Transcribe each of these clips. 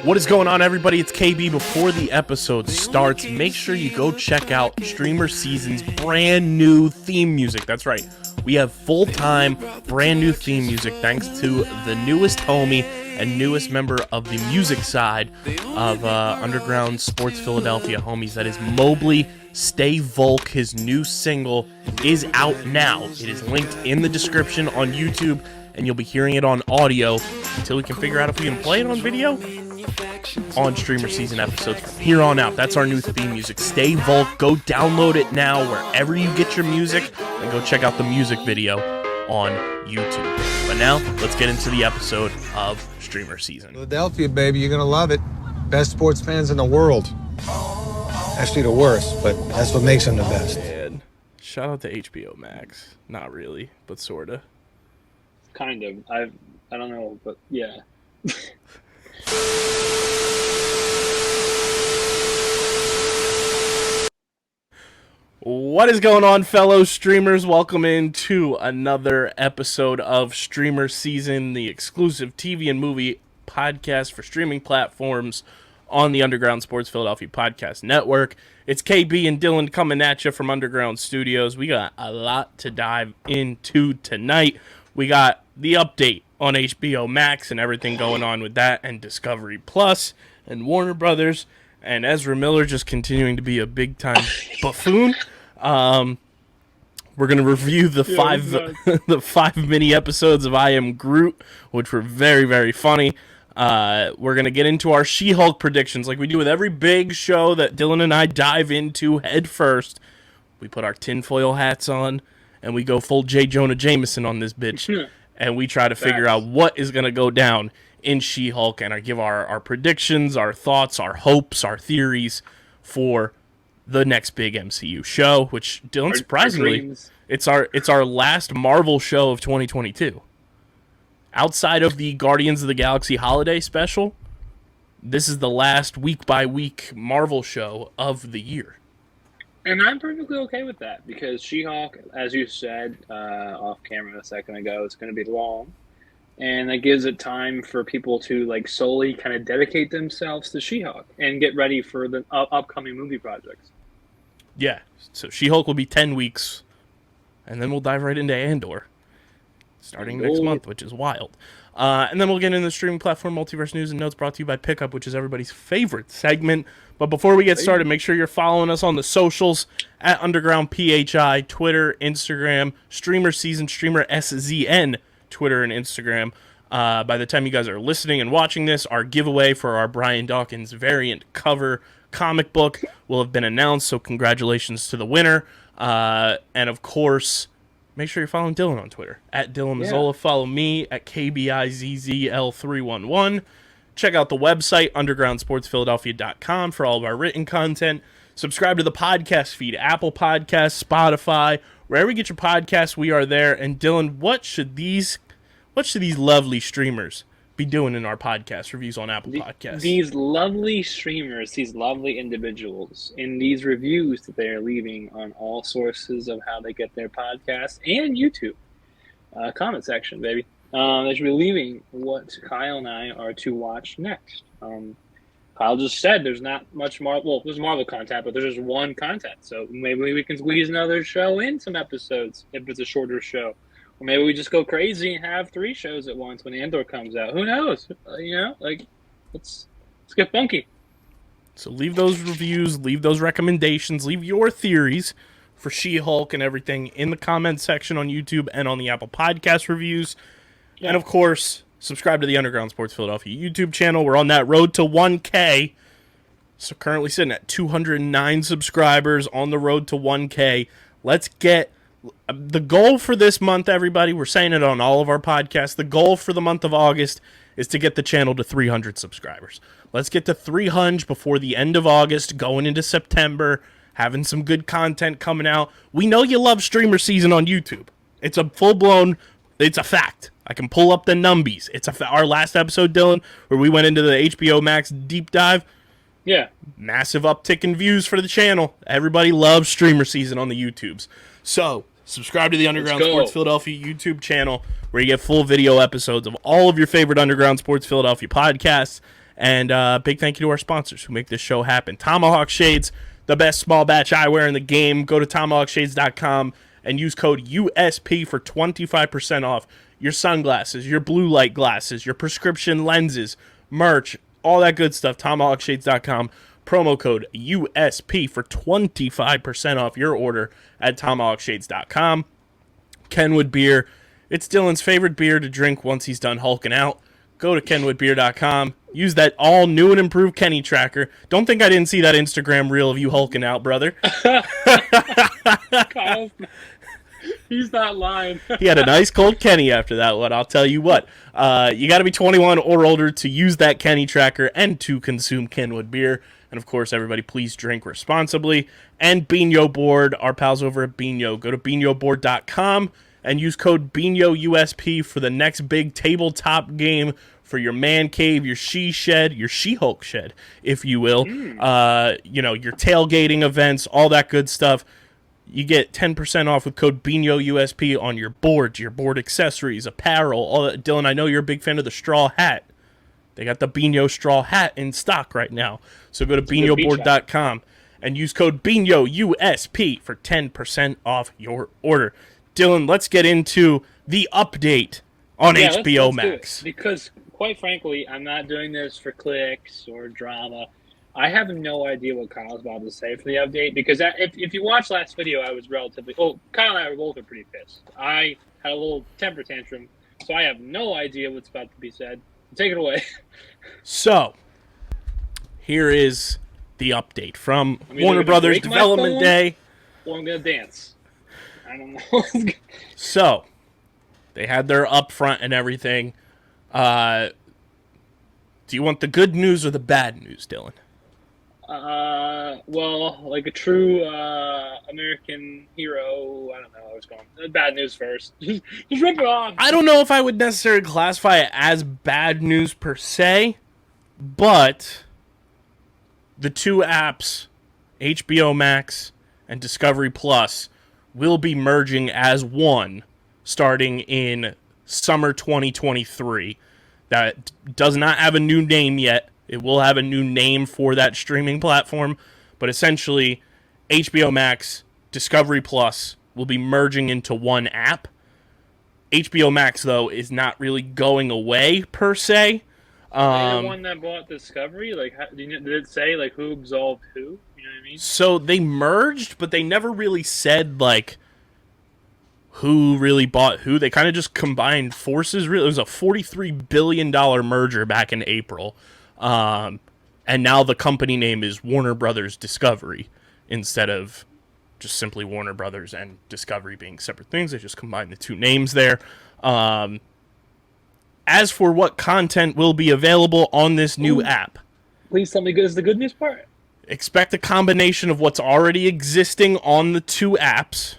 What is going on, everybody? It's KB. Before the episode starts, make sure you go check out StreamerSZN's brand new theme music. That's right. We have full-time, brand new theme music thanks to the newest homie and newest member of the music side of Underground Sports Philadelphia homies. That is Mobley. Stay Volk. His new single is out now. It is linked in the description on YouTube, and you'll be hearing it on audio until we can figure out if we can play it on video on StreamerSZN episodes from here on out. That's our new theme music. Stay Volk. Go download it now wherever you get your music, and go check out the music video on YouTube. But now, let's get into the episode of StreamerSZN. Philadelphia, baby, you're gonna love it. Best sports fans in the world. Actually, the worst, but that's what makes them the best. Man, shout out to HBO Max. Not really, but sorta. Kind of. I don't know, but yeah. What is going on, fellow streamers? Welcome into another episode of StreamerSZN, the exclusive TV and movie podcast for streaming platforms on the Underground Sports Philadelphia Podcast Network. It's KB and Dylan coming at you from Underground Studios. We got a lot to dive into tonight. We got the update on HBO Max and everything going on with that, and Discovery Plus and Warner Brothers, and Ezra Miller just continuing to be a big-time buffoon. We're going to review the five mini episodes of Am Groot, which were very, very funny. We're going to get into our SheHulk predictions like we do with every big show that Dylan and I dive into head first. We put our tinfoil hats on, and we go full J. Jonah Jameson on this bitch, and we try to figure out what is going to go down in SheHulk, and I give our predictions, our thoughts, our hopes, our theories for the next big MCU show, which, Dylan, surprisingly, it's our last Marvel show of 2022. Outside of the Guardians of the Galaxy holiday special, this is the last week-by-week Marvel show of the year. And I'm perfectly okay with that, because SheHulk, as you said off camera a second ago, it's going to be long. And that gives it time for people to solely kind of dedicate themselves to SheHulk and get ready for the upcoming movie projects. Yeah, so SheHulk will be 10 weeks, and then we'll dive right into Andor, starting next month, which is wild. And then we'll get into the streaming platform multiverse news and notes, brought to you by Pickup, which is everybody's favorite segment. But before we get started, make sure you're following us on the socials at Underground PHI, Twitter, Instagram, StreamerSZN, StreamerSZN, Twitter and Instagram. By the time you guys are listening and watching this, our giveaway for our Brian Dawkins variant cover comic book will have been announced, so congratulations to the winner. And of course, make sure you're following Dylan on Twitter, at Dylan Mazzola. Yeah. Follow me at KBIZZL311. Check out the website, undergroundsportsphiladelphia.com, for all of our written content. Subscribe to the podcast feed, Apple Podcasts, Spotify, wherever you get your podcasts, we are there. And Dylan, what should these lovely streamers be doing in our podcast reviews on Apple Podcasts? These lovely streamers, these lovely individuals, in these reviews that they are leaving on all sources of how they get their podcasts and YouTube comment section, baby. They should be leaving what Kyle and I are to watch next. Kyle just said there's not much Marvel. Well, there's Marvel content, but there's just one content. So maybe we can squeeze another show in some episodes if it's a shorter show. Or maybe we just go crazy and have 3 shows at once when Andor comes out. Who knows? Let's get funky. So leave those reviews, leave those recommendations, leave your theories for SheHulk and everything in the comment section on YouTube and on the Apple Podcast reviews. Yeah. And of course, subscribe to the Underground Sports Philadelphia YouTube channel. We're on that road to 1K. So currently sitting at 209 subscribers, on the road to 1K. Let's get the goal for this month, everybody. We're saying it on all of our podcasts. The goal for the month of August is to get the channel to 300 subscribers. Let's get to 300 before the end of August, going into September, having some good content coming out. We know you love StreamerSZN on YouTube. It's a full-blown, it's a fact. I can pull up the numbies. It's our last episode, Dylan, where we went into the HBO Max deep dive. Yeah. Massive uptick in views for the channel. Everybody loves StreamerSZN on the YouTubes. So, subscribe to the Underground Sports Philadelphia YouTube channel, where you get full video episodes of all of your favorite Underground Sports Philadelphia podcasts. And big thank you to our sponsors who make this show happen. Tomahawk Shades, the best small batch eyewear in the game. Go to tomahawkshades.com and use code USP for 25% off your sunglasses, your blue light glasses, your prescription lenses, merch, all that good stuff. Tomahawkshades.com. Promo code USP for 25% off your order at tomahawkshades.com. Kenwood Beer. It's Dylan's favorite beer to drink once he's done hulking out. Go to kenwoodbeer.com. Use that all new and improved Kenny tracker. Don't think I didn't see that Instagram reel of you hulking out, brother. Kyle, he's not lying. He had a nice cold Kenny after that one, I'll tell you what. You got to be 21 or older to use that Kenny tracker and to consume Kenwood beer. And, of course, everybody, please drink responsibly. And Bino Board, our pals over at Bino. Go to binoboard.com and use code BINOUSP for the next big tabletop game for your man cave, your she shed, your SheHulk shed, if you will. Your tailgating events, all that good stuff. You get 10% off with code BINOUSP on your boards, your board accessories, apparel. All that. Dylan, I know you're a big fan of the straw hat. They got the Bino straw hat in stock right now. So go to binoboard.com and use code BINOUSP for 10% off your order. Dylan, let's get into the update on HBO Max. Because, quite frankly, I'm not doing this for clicks or drama. I have no idea what Kyle's about to say for the update. Because if you watched last video, I was relatively... Oh, Kyle and I were both pretty pissed. I had a little temper tantrum, so I have no idea what's about to be said. Take it away. So, here is the update from Warner Brothers Development Day. Or I'm going to dance. I don't know. So, they had their upfront and everything. Do you want the good news or the bad news, Dylan? Well, like a true American hero, I don't know how it's going. Bad news first. Just rip it off. I don't know if I would necessarily classify it as bad news per se, but the two apps, HBO Max and Discovery Plus, will be merging as one starting in summer 2023. That does not have a new name yet. It will have a new name for that streaming platform, but essentially HBO Max, Discovery Plus will be merging into one app. HBO Max, though, is not really going away per se. The one that bought Discovery, like, did it say like who absolved who? You know what I mean? So they merged, but they never really said like who really bought who. They kind of just combined forces. Really, it was a $43 billion merger back in April. And now the company name is Warner Brothers Discovery instead of just simply Warner Brothers and Discovery being separate things. They just combined the two names there. As for what content will be available on this new app, please tell me is the good news part. Expect a combination of what's already existing on the two apps.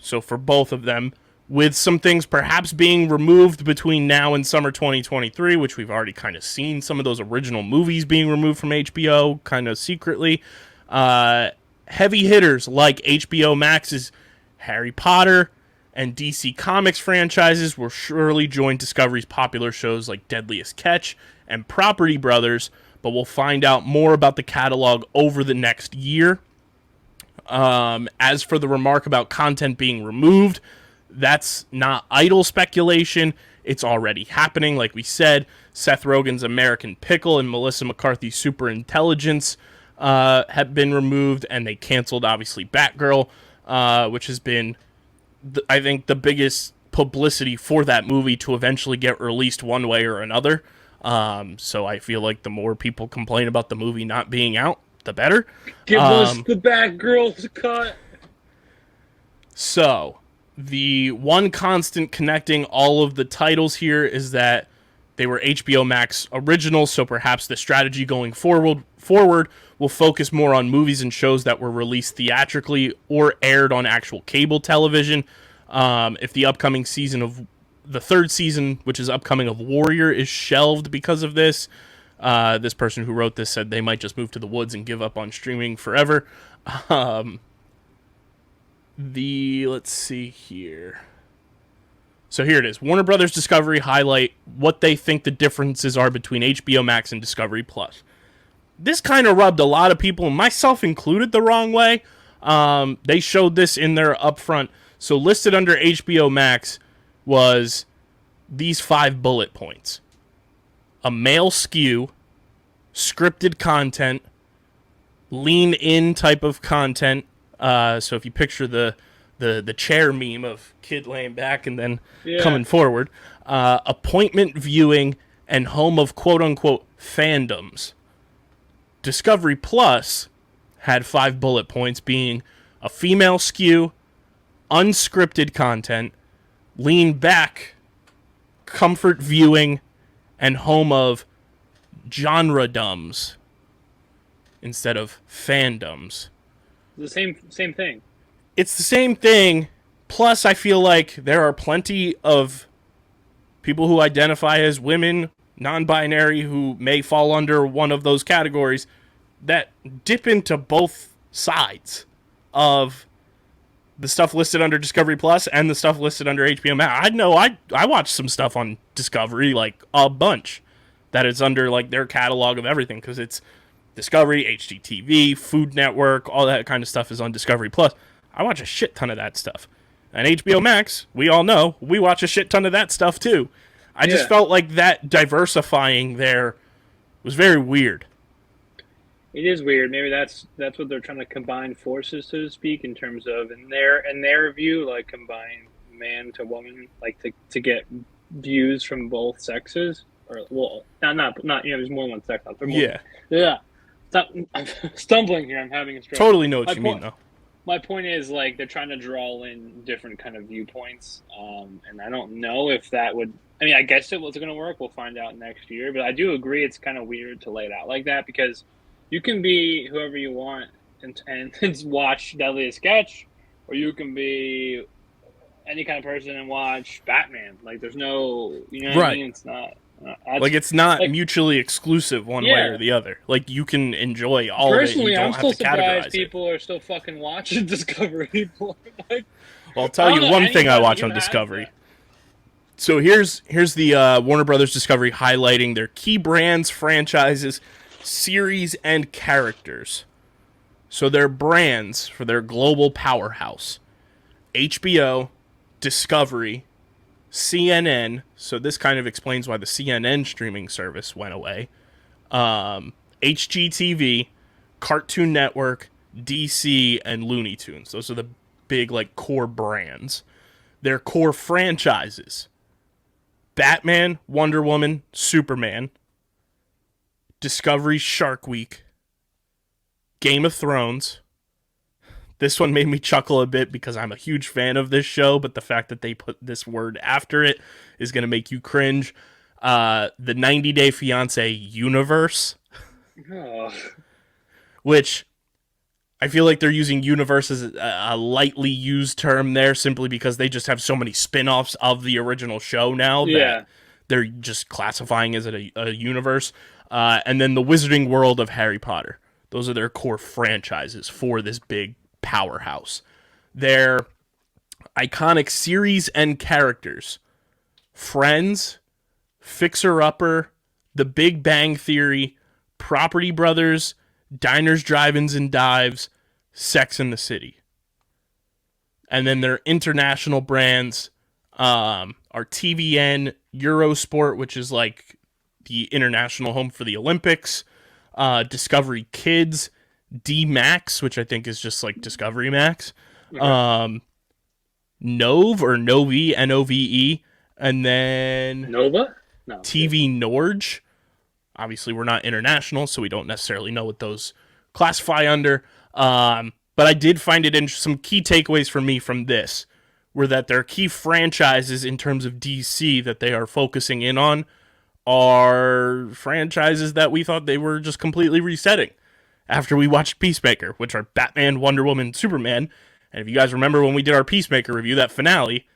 So for both of them, with some things perhaps being removed between now and summer 2023, which we've already kind of seen some of those original movies being removed from HBO kind of secretly. Heavy hitters like HBO Max's Harry Potter and DC Comics franchises will surely join Discovery's popular shows like Deadliest Catch and Property Brothers, but we'll find out more about the catalog over the next year. As for the remark about content being removed, that's not idle speculation. It's already happening. Like we said, Seth Rogen's American Pickle and Melissa McCarthy's Superintelligence have been removed, and they canceled, obviously, Batgirl, which has been, I think, the biggest publicity for that movie to eventually get released one way or another. So I feel like the more people complain about the movie not being out, the better. Give us the Batgirl cut. So, the one constant connecting all of the titles here is that they were HBO Max originals, so perhaps the strategy going forward will focus more on movies and shows that were released theatrically or aired on actual cable television. If the upcoming season of the third season, which is upcoming, of Warrior, is shelved because of this, this person who wrote this said they might just move to the woods and give up on streaming forever. Let's see here. So here it is. Warner Brothers Discovery highlight what they think the differences are between HBO Max and Discovery Plus. This kind of rubbed a lot of people, myself included, the wrong way. They showed this in their upfront. So listed under HBO Max was these 5 bullet points. A male skew, scripted content, lean in type of content. So if you picture the chair meme of kid laying back and then coming forward, appointment viewing, and home of quote unquote fandoms. Discovery Plus had 5 bullet points, being a female skew, unscripted content, lean back, comfort viewing, and home of genre dumbs instead of fandoms. The same thing. It's the same thing. Plus, I feel like there are plenty of people who identify as women, non-binary, who may fall under one of those categories that dip into both sides of the stuff listed under Discovery Plus and the stuff listed under HBO Max. I know I watch some stuff on Discovery, like a bunch, that is under like their catalog of everything, because it's Discovery, HGTV, Food Network, all that kind of stuff is on Discovery Plus. I watch a shit ton of that stuff. And HBO Max, we all know, we watch a shit ton of that stuff too. I just felt like that diversifying there was very weird. It is weird. Maybe that's what they're trying to combine forces, so to speak, in terms of in their view, like combine man to woman, like to get views from both sexes, or well, not there's more than one sex. Yeah. Stop, I'm stumbling here. I'm having a stroke. Totally know what you mean, though. My point is, like, they're trying to draw in different kind of viewpoints, and I don't know if that would. I mean, I guess it was going to work. We'll find out next year. But I do agree it's kind of weird to lay it out like that, because you can be whoever you want and watch Deadliest Sketch, or you can be any kind of person and watch Batman. Like, there's no, you know what I mean? It's not. Like, it's not mutually exclusive one way or the other. Like, you can enjoy all of it. Personally, I'm still surprised people are still fucking watching Discovery. Like, well, I'll tell you one thing I watch on Discovery. So here's the Warner Brothers Discovery highlighting their key brands, franchises, series, and characters. So their brands for their global powerhouse: HBO, Discovery, CNN, so this kind of explains why the CNN streaming service went away, HGTV, Cartoon Network, DC, and Looney Tunes. Those are the big, like, core brands. Their core franchises: Batman, Wonder Woman, Superman, Discovery Shark Week, Game of Thrones. This one made me chuckle a bit because I'm a huge fan of this show, but the fact that they put this word after it is going to make you cringe. The 90 Day Fiancé universe. Oh. Which I feel like they're using universe as a lightly used term there, simply because they just have so many spin-offs of the original show now that they're just classifying as a universe. And then the Wizarding World of Harry Potter. Those are their core franchises for this big powerhouse. Their iconic series and characters: Friends, Fixer Upper, The Big Bang Theory, Property Brothers, Diners, Drive-Ins, and Dives, Sex and the City. And then their international brands are TVN, Eurosport, which is like the international home for the Olympics, Discovery Kids, D-Max, which I think is just like Discovery Max, Nove or Novi, Nove, and then Nova? No. TV Norge. Obviously, we're not international, so we don't necessarily know what those classify under. But I did find it interesting. Some key takeaways for me from this were that their key franchises in terms of DC that they are focusing in on are franchises that we thought they were just completely resetting after we watched Peacemaker, which are Batman, Wonder Woman, Superman. And if you guys remember when we did our Peacemaker review, that finale,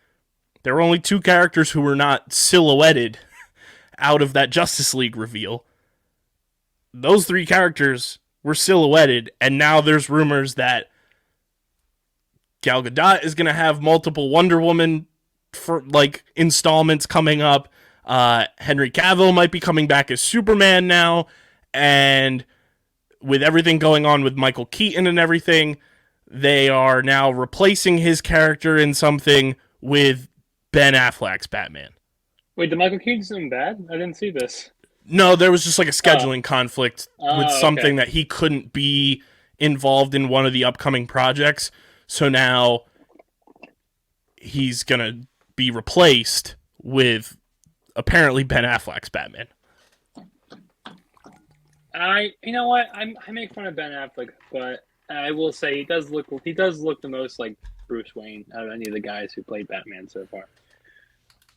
there were only 2 characters who were not silhouetted out of that Justice League reveal. Those 3 characters were silhouetted, and now there's rumors that Gal Gadot is going to have multiple Wonder Woman for like installments coming up. Henry Cavill might be coming back as Superman now, and with everything going on with Michael Keaton and everything, they are now replacing his character in something with Ben Affleck's Batman. Wait, did Michael Keaton something bad? I didn't see this. No, there was just like a scheduling conflict with something okay. that he couldn't be involved in one of the upcoming projects. So now he's going to be replaced with apparently Ben Affleck's Batman. You know what? I make fun of Ben Affleck, but I will say he does look the most like Bruce Wayne out of any of the guys who played Batman so far.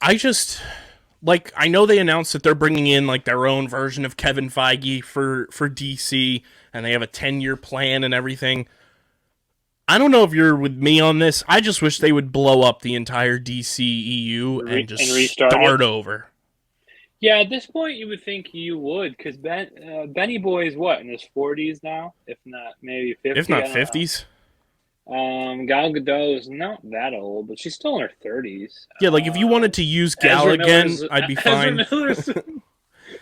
I know they announced that they're bringing in like their own version of Kevin Feige for DC, and they have a 10-year plan and everything. I don't know if you're with me on this. I just wish they would blow up the entire DCEU and just start over. Yeah, at this point you would think you would, because Benny Boy is what, in his 40s now, if not maybe 50. If not 50s. Gal Gadot is not that old, but she's still in her 30s. Yeah, like if you wanted to use Gal again, I'd be fine.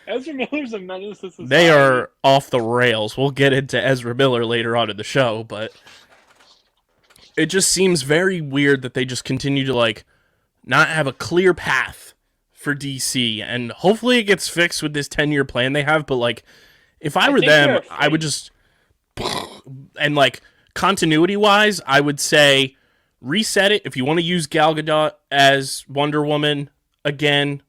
Ezra Miller's a menace to society. They are off the rails. We'll get into Ezra Miller later on in the show, but it just seems very weird that they just continue to like not have a clear path for DC, and hopefully it gets fixed with this 10-year plan they have. But like, if I were them, I would just and like continuity wise, I would say reset it. If you want to use Gal Gadot as Wonder Woman again,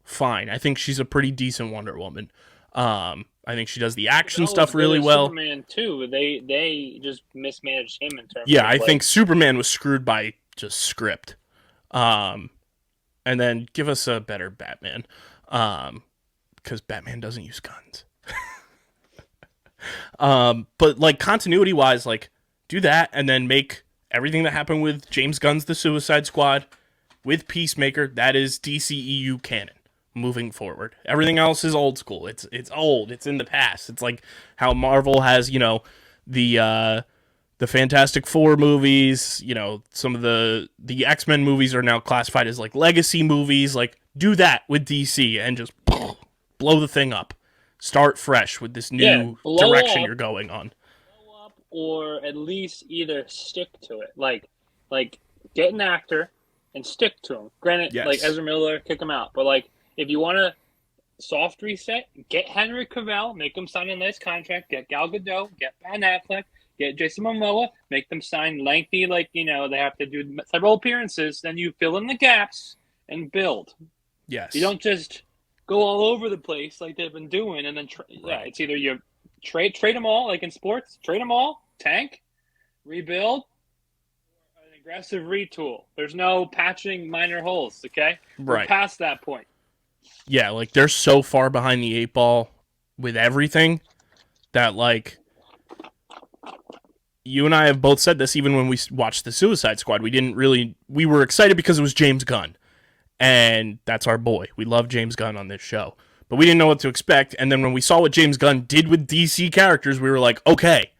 fine. I think she's a pretty decent Wonder Woman. I think she does the action stuff really well. Superman too. They just mismanaged him in terms. Yeah, I think Superman was screwed by just script. And then give us a better Batman, because Batman doesn't use guns. But like continuity wise, like do that, and then make everything that happened with James Gunn's The Suicide Squad with Peacemaker, that is DCEU canon moving forward. Everything else is old school. It's old. It's in the past. It's like how Marvel has, the Fantastic Four movies, some of the X-Men movies are now classified as like legacy movies. Like do that with DC and just blow the thing up. Start fresh with this new direction you're going on. Blow up, or at least either stick to it. Like get an actor and stick to him. Granted, like Ezra Miller, kick him out. But like if you want to soft reset, get Henry Cavill, make him sign a nice contract. Get Gal Gadot, get Ben Affleck. Get Jason Momoa, make them sign lengthy, they have to do several appearances. Then you fill in the gaps and build. Yes. You don't just go all over the place like they've been doing, and then it's either you trade them all, like in sports, trade them all, tank, rebuild, or an aggressive retool. There's no patching minor holes. Okay, right. We're past that point. Yeah, like they're so far behind the 8 ball with everything that like. You and I have both said this even when we watched The Suicide Squad. We were excited because it was James Gunn. And that's our boy. We love James Gunn on this show. But we didn't know what to expect. And then when we saw what James Gunn did with DC characters, we were like, okay,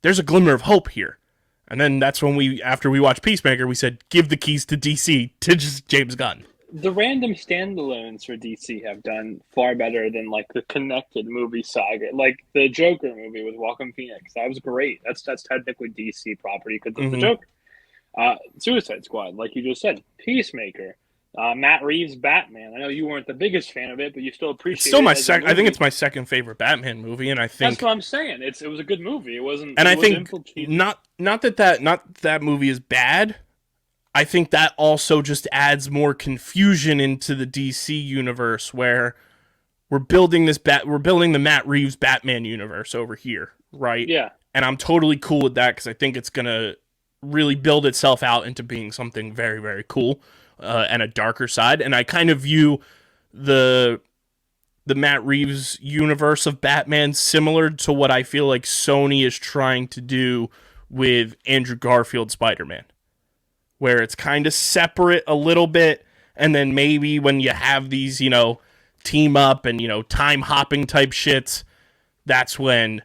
there's a glimmer of hope here. And then that's when after we watched Peacemaker, we said, give the keys to DC to just James Gunn. The random standalones for DC have done far better than like the connected movie saga. Like the Joker movie with Joaquin Phoenix, that was great. That's technically DC property because it's the Joker. Suicide Squad, like you just said, Peacemaker, Matt Reeves' Batman. I know you weren't the biggest fan of it, but you still appreciate it. It's still my second. I think it's my second favorite Batman movie, and I think that's what I'm saying. It was a good movie. It wasn't. And I think not that movie is bad. I think that also just adds more confusion into the DC universe where we're building the Matt Reeves Batman universe over here, right? Yeah. And I'm totally cool with that because I think it's going to really build itself out into being something very, very cool and a darker side. And I kind of view the Matt Reeves universe of Batman similar to what I feel like Sony is trying to do with Andrew Garfield's Spider-Man. Where it's kind of separate a little bit, and then maybe when you have these, team up and, time hopping type shits, that's when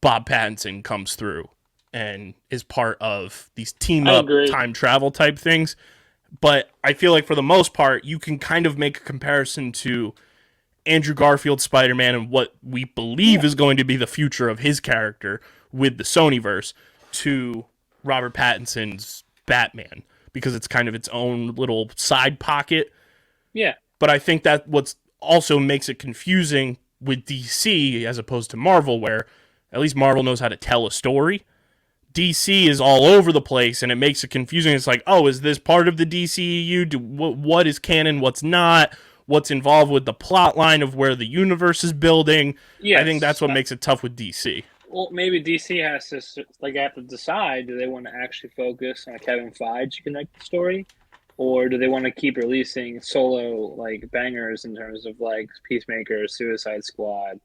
Bob Pattinson comes through and is part of these team up time travel type things. But I feel like for the most part, you can kind of make a comparison to Andrew Garfield's Spider-Man and what we believe is going to be the future of his character with the Sonyverse to Robert Pattinson's Batman, because it's kind of its own little side pocket. Yeah. But I think that what's also makes it confusing with DC as opposed to Marvel, where at least Marvel knows how to tell a story. DC is all over the place, and it makes it confusing. It's like, oh, is this part of the DCEU? What is canon? What's not? What's involved with the plot line of where the universe is building? Yes. I think that's what makes it tough with DC. Well, maybe DC has to have to decide: do they want to actually focus on Kevin Feige connect the story, or do they want to keep releasing solo bangers in terms of Peacemaker, Suicide Squad,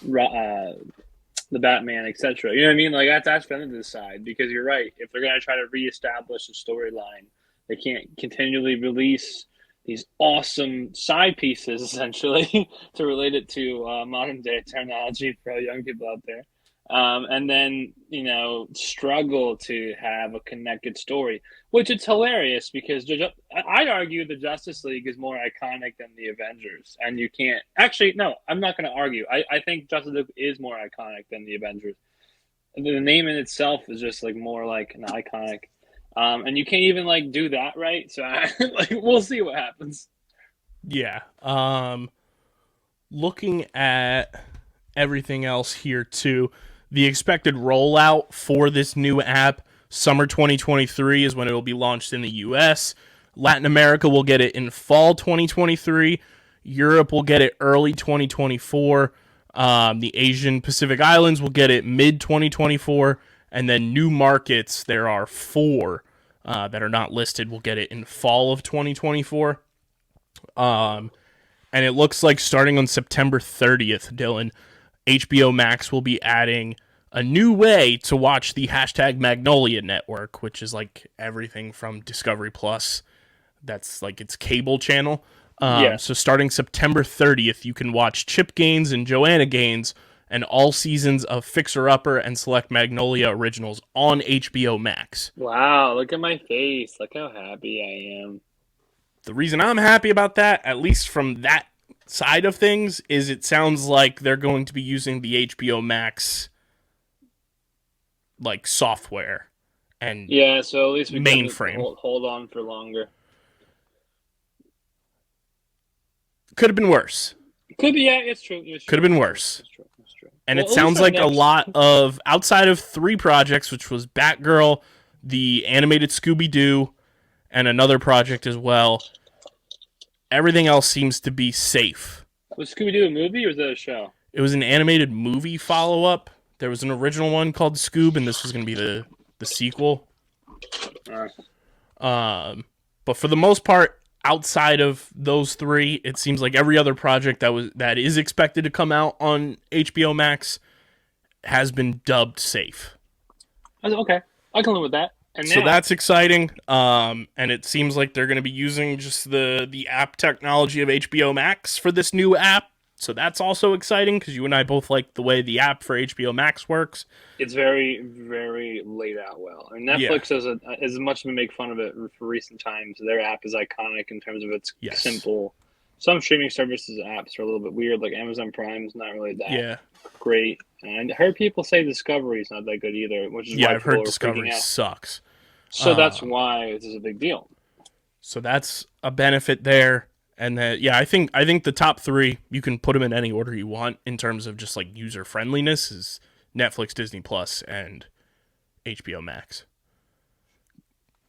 the Batman, etc. You know what I mean? That's for them to decide, because you're right. If they're going to try to reestablish a storyline, they can't continually release these awesome side pieces, essentially, to relate it to modern day terminology for all young people out there. And then, struggle to have a connected story, which it's hilarious because I'd argue the Justice League is more iconic than the Avengers. And you can't actually, no, I'm not going to argue. I think Justice League is more iconic than the Avengers. The name in itself is just more an iconic. And you can't even do that, right? So we'll see what happens. Yeah. Looking at everything else here too, the expected rollout for this new app, summer 2023 is when it will be launched in the US. Latin America will get it in fall 2023. Europe will get it early 2024. The Asian Pacific Islands will get it mid 2024. And then new markets, there are 4 that are not listed, will get it in fall of 2024. And it looks like starting on September 30th, Dylan, HBO Max will be adding a new way to watch the #Magnolia network, which is everything from Discovery Plus. That's its cable channel. So starting September 30th, you can watch Chip Gaines and Joanna Gaines and all seasons of Fixer Upper and select Magnolia originals on HBO Max. Wow, look at my face. Look how happy I am. The reason I'm happy about that, at least from that side of things, is it sounds like they're going to be using the HBO Max software and so at least we mainframe. Can hold on for longer. Could have been worse. Could be, yeah, it's true. Could have been worse. It's true. And it sounds like a lot of, outside of 3 projects, which was Batgirl, the animated Scooby-Doo, and another project as well, everything else seems to be safe. Was Scooby-Doo a movie or was that a show? It was an animated movie follow-up. There was an original one called Scoob, and this was going to be the sequel. But for the most part, outside of those 3, it seems like every other project that is expected to come out on HBO Max has been dubbed safe. Okay, I can live with that. And so that's exciting. And it seems like they're going to be using just the app technology of HBO Max for this new app. So that's also exciting because you and I both like the way the app for HBO Max works. It's very, very laid out well. And Netflix has as much as we make fun of it for recent times, their app is iconic in terms of its simple. Some streaming services apps are a little bit weird, like Amazon Prime's not really that great. And I heard people say Discovery's not that good either, which is why I've heard Discovery sucks. So that's why this is a big deal. So that's a benefit there. And then, I think the top 3, you can put them in any order you want in terms of just user friendliness, is Netflix, Disney Plus, and HBO Max.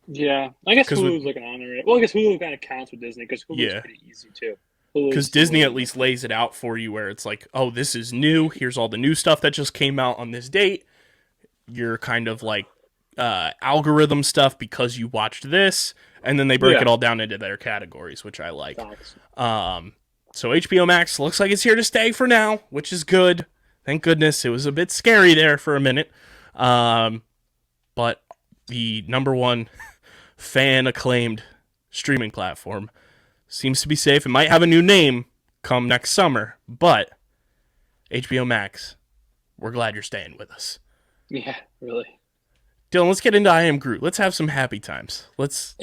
Yeah, I guess Hulu's an honor. Well, I guess Hulu kind of counts with Disney because Hulu's pretty easy too. Because Disney at least lays it out for you where it's like, oh, this is new. Here's all the new stuff that just came out on this date. You're kind of algorithm stuff because you watched this. And then they break it all down into their categories, which I like. So HBO Max looks like it's here to stay for now, which is good. Thank goodness. It was a bit scary there for a minute. But the number 1 fan-acclaimed streaming platform seems to be safe. It might have a new name come next summer, but HBO Max, we're glad you're staying with us. Yeah, really. Dylan, let's get into I Am Groot. Let's have some happy times. Let's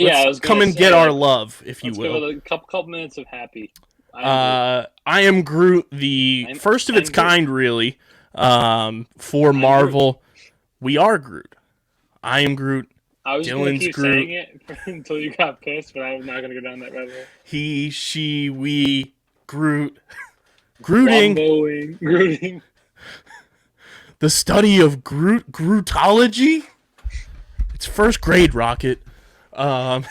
come and get our love, if you will. Let's give it a couple minutes of happy. I Am Groot, the first of its kind, really, for Marvel. Groot. We are Groot. I am Groot. I was going to keep Groot. saying it until you got pissed, but I was not going to go down that rabbit hole. He, she, we, Groot. Grooting. Grooting. The study of Grootology? It's first grade, Rocket. I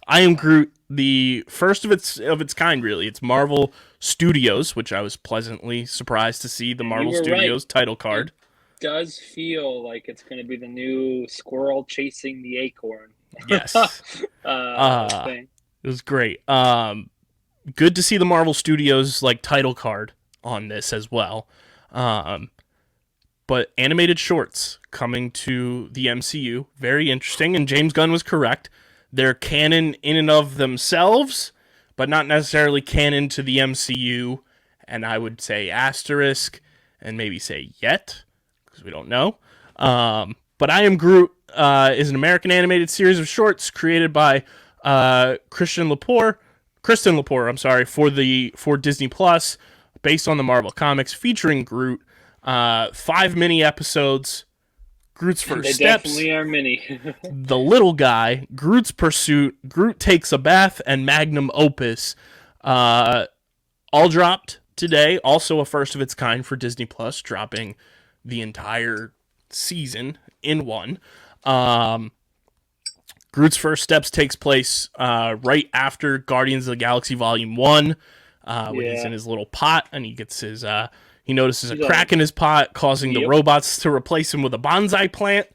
Am Groot, the first of its kind, really. It's Marvel Studios, which I was pleasantly surprised to see the Marvel Studios title card. It does feel like it's going to be the new squirrel chasing the acorn. Yes. Thing. It was great. Good to see the Marvel Studios title card on this as well. But animated shorts coming to the MCU, very interesting. And James Gunn was correct. They're canon in and of themselves, but not necessarily canon to the MCU. And I would say asterisk and maybe say yet, because we don't know. But I Am Groot is an American animated series of shorts created by Kristen Lepore, for Disney Plus, based on the Marvel Comics, featuring Groot. 5 mini episodes. Groot's first steps. They definitely are mini. The Little Guy, Groot's Pursuit, Groot Takes a Bath, and Magnum Opus. All dropped today. Also a first of its kind for Disney Plus, dropping the entire season in one. Groot's First Steps takes place right after Guardians of the Galaxy Volume 1, when he's in his little pot and he gets his... he notices a crack in his pot, causing the robots to replace him with a bonsai plant.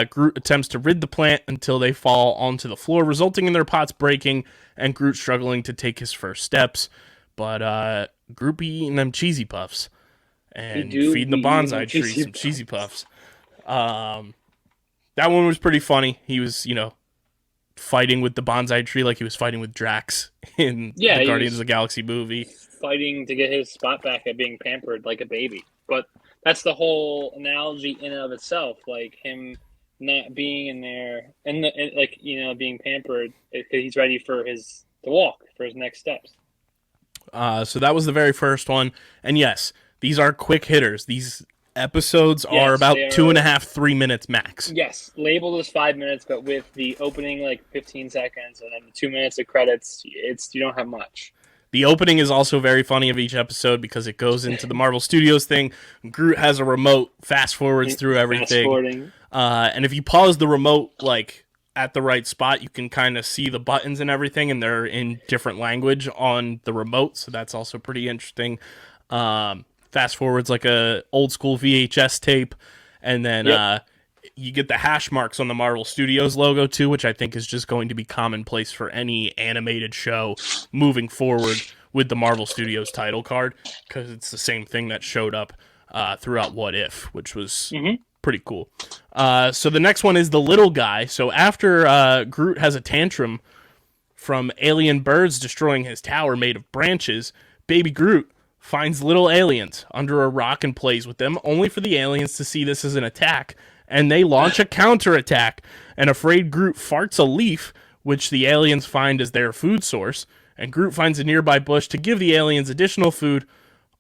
Groot attempts to rid the plant until they fall onto the floor, resulting in their pots breaking and Groot struggling to take his first steps. But Groot be eating them cheesy puffs and feeding the bonsai tree some cheesy puffs. That one was pretty funny. He was, fighting with the bonsai tree like he was fighting with Drax in the Guardians of the Galaxy movie. Fighting to get his spot back at being pampered like a baby. But that's the whole analogy in and of itself, like him not being in there and being pampered. He's ready for to walk for his next steps. So that was the very first one, and yes, these are quick hitters. These episodes are about 2.5, 3 minutes max. Yes, labeled as 5 minutes, but with the opening 15 seconds and then the 2 minutes of credits, you don't have much. The opening is also very funny of each episode because it goes into the Marvel Studios thing. Groot has a remote, fast forwards through everything. And if you pause the remote at the right spot, you can kind of see the buttons and everything, and they're in different language on the remote, so that's also pretty interesting. Fast forwards like a old school VHS tape, and then you get the hash marks on the Marvel Studios logo too, which I think is just going to be commonplace for any animated show moving forward with the Marvel Studios title card, because it's the same thing that showed up throughout What If, which was pretty cool. So the next one is The Little Guy. So after Groot has a tantrum from alien birds destroying his tower made of branches, baby Groot finds little aliens under a rock and plays with them, only for the aliens to see this as an attack, and they launch a counterattack. And afraid Groot farts a leaf, which the aliens find as their food source, and Groot finds a nearby bush to give the aliens additional food,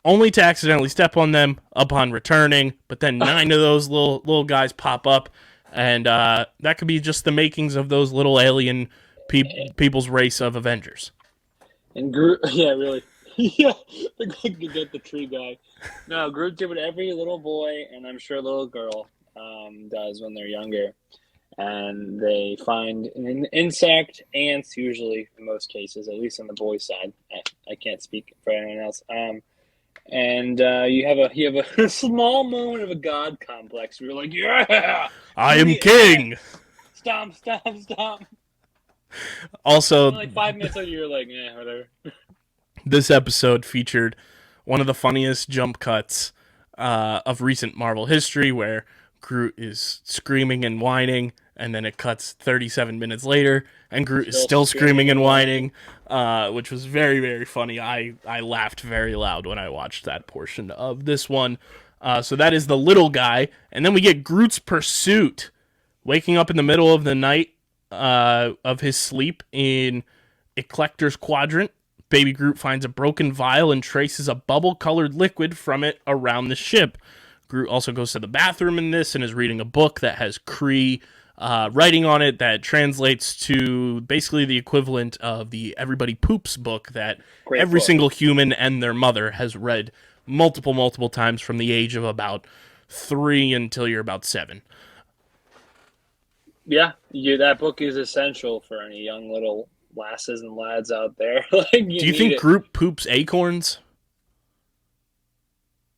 only to accidentally step on them upon returning. But then 9 of those little guys pop up, and that could be just the makings of those little alien people's race of Avengers. And Groot, yeah, really. Yeah, they're going to get the tree guy. No, Groot did what every little boy, and I'm sure little girl, does when they're younger. And they find an insect, ants usually, in most cases, at least on the boy side. I can't speak for anyone else. And you have a small moment of a god complex. We're like, yeah! I am king! Stomp. Also, 5 minutes later, you're like, whatever. This episode featured one of the funniest jump cuts of recent Marvel history, where Groot is screaming and whining, and then it cuts 37 minutes later, and Groot is still screaming and whining, which was very, very funny. I laughed very loud when I watched that portion of this one. So that is The Little Guy, and then we get Groot's Pursuit. Waking up in the middle of the night of his sleep in Eclector's Quadrant, Baby Groot finds a broken vial and traces a bubble-colored liquid from it around the ship. Groot also goes to the bathroom in this and is reading a book that has Kree writing on it that translates to basically the equivalent of the Everybody Poops book that every single human and their mother has read multiple times from the age of about 3 until you're about 7. Yeah, that book is essential for any young little lasses and lads out there. Do you think Groot poops acorns?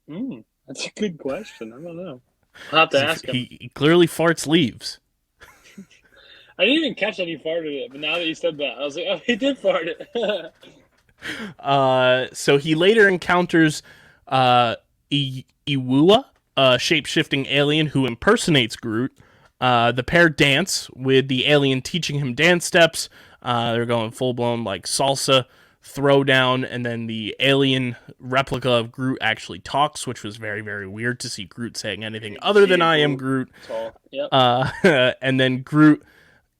That's a good question. I don't know. I'll have to ask him. He clearly farts leaves. I didn't even catch that he farted it, but now that you said that, I was like, oh, he did fart it. So he later encounters Iwua, a shape-shifting alien who impersonates Groot. The pair dance, with the alien teaching him dance steps. They're going full-blown like salsa throwdown, and then the alien replica of Groot actually talks, which was very, very weird to see Groot saying anything other than "I am Groot." Yep. And then Groot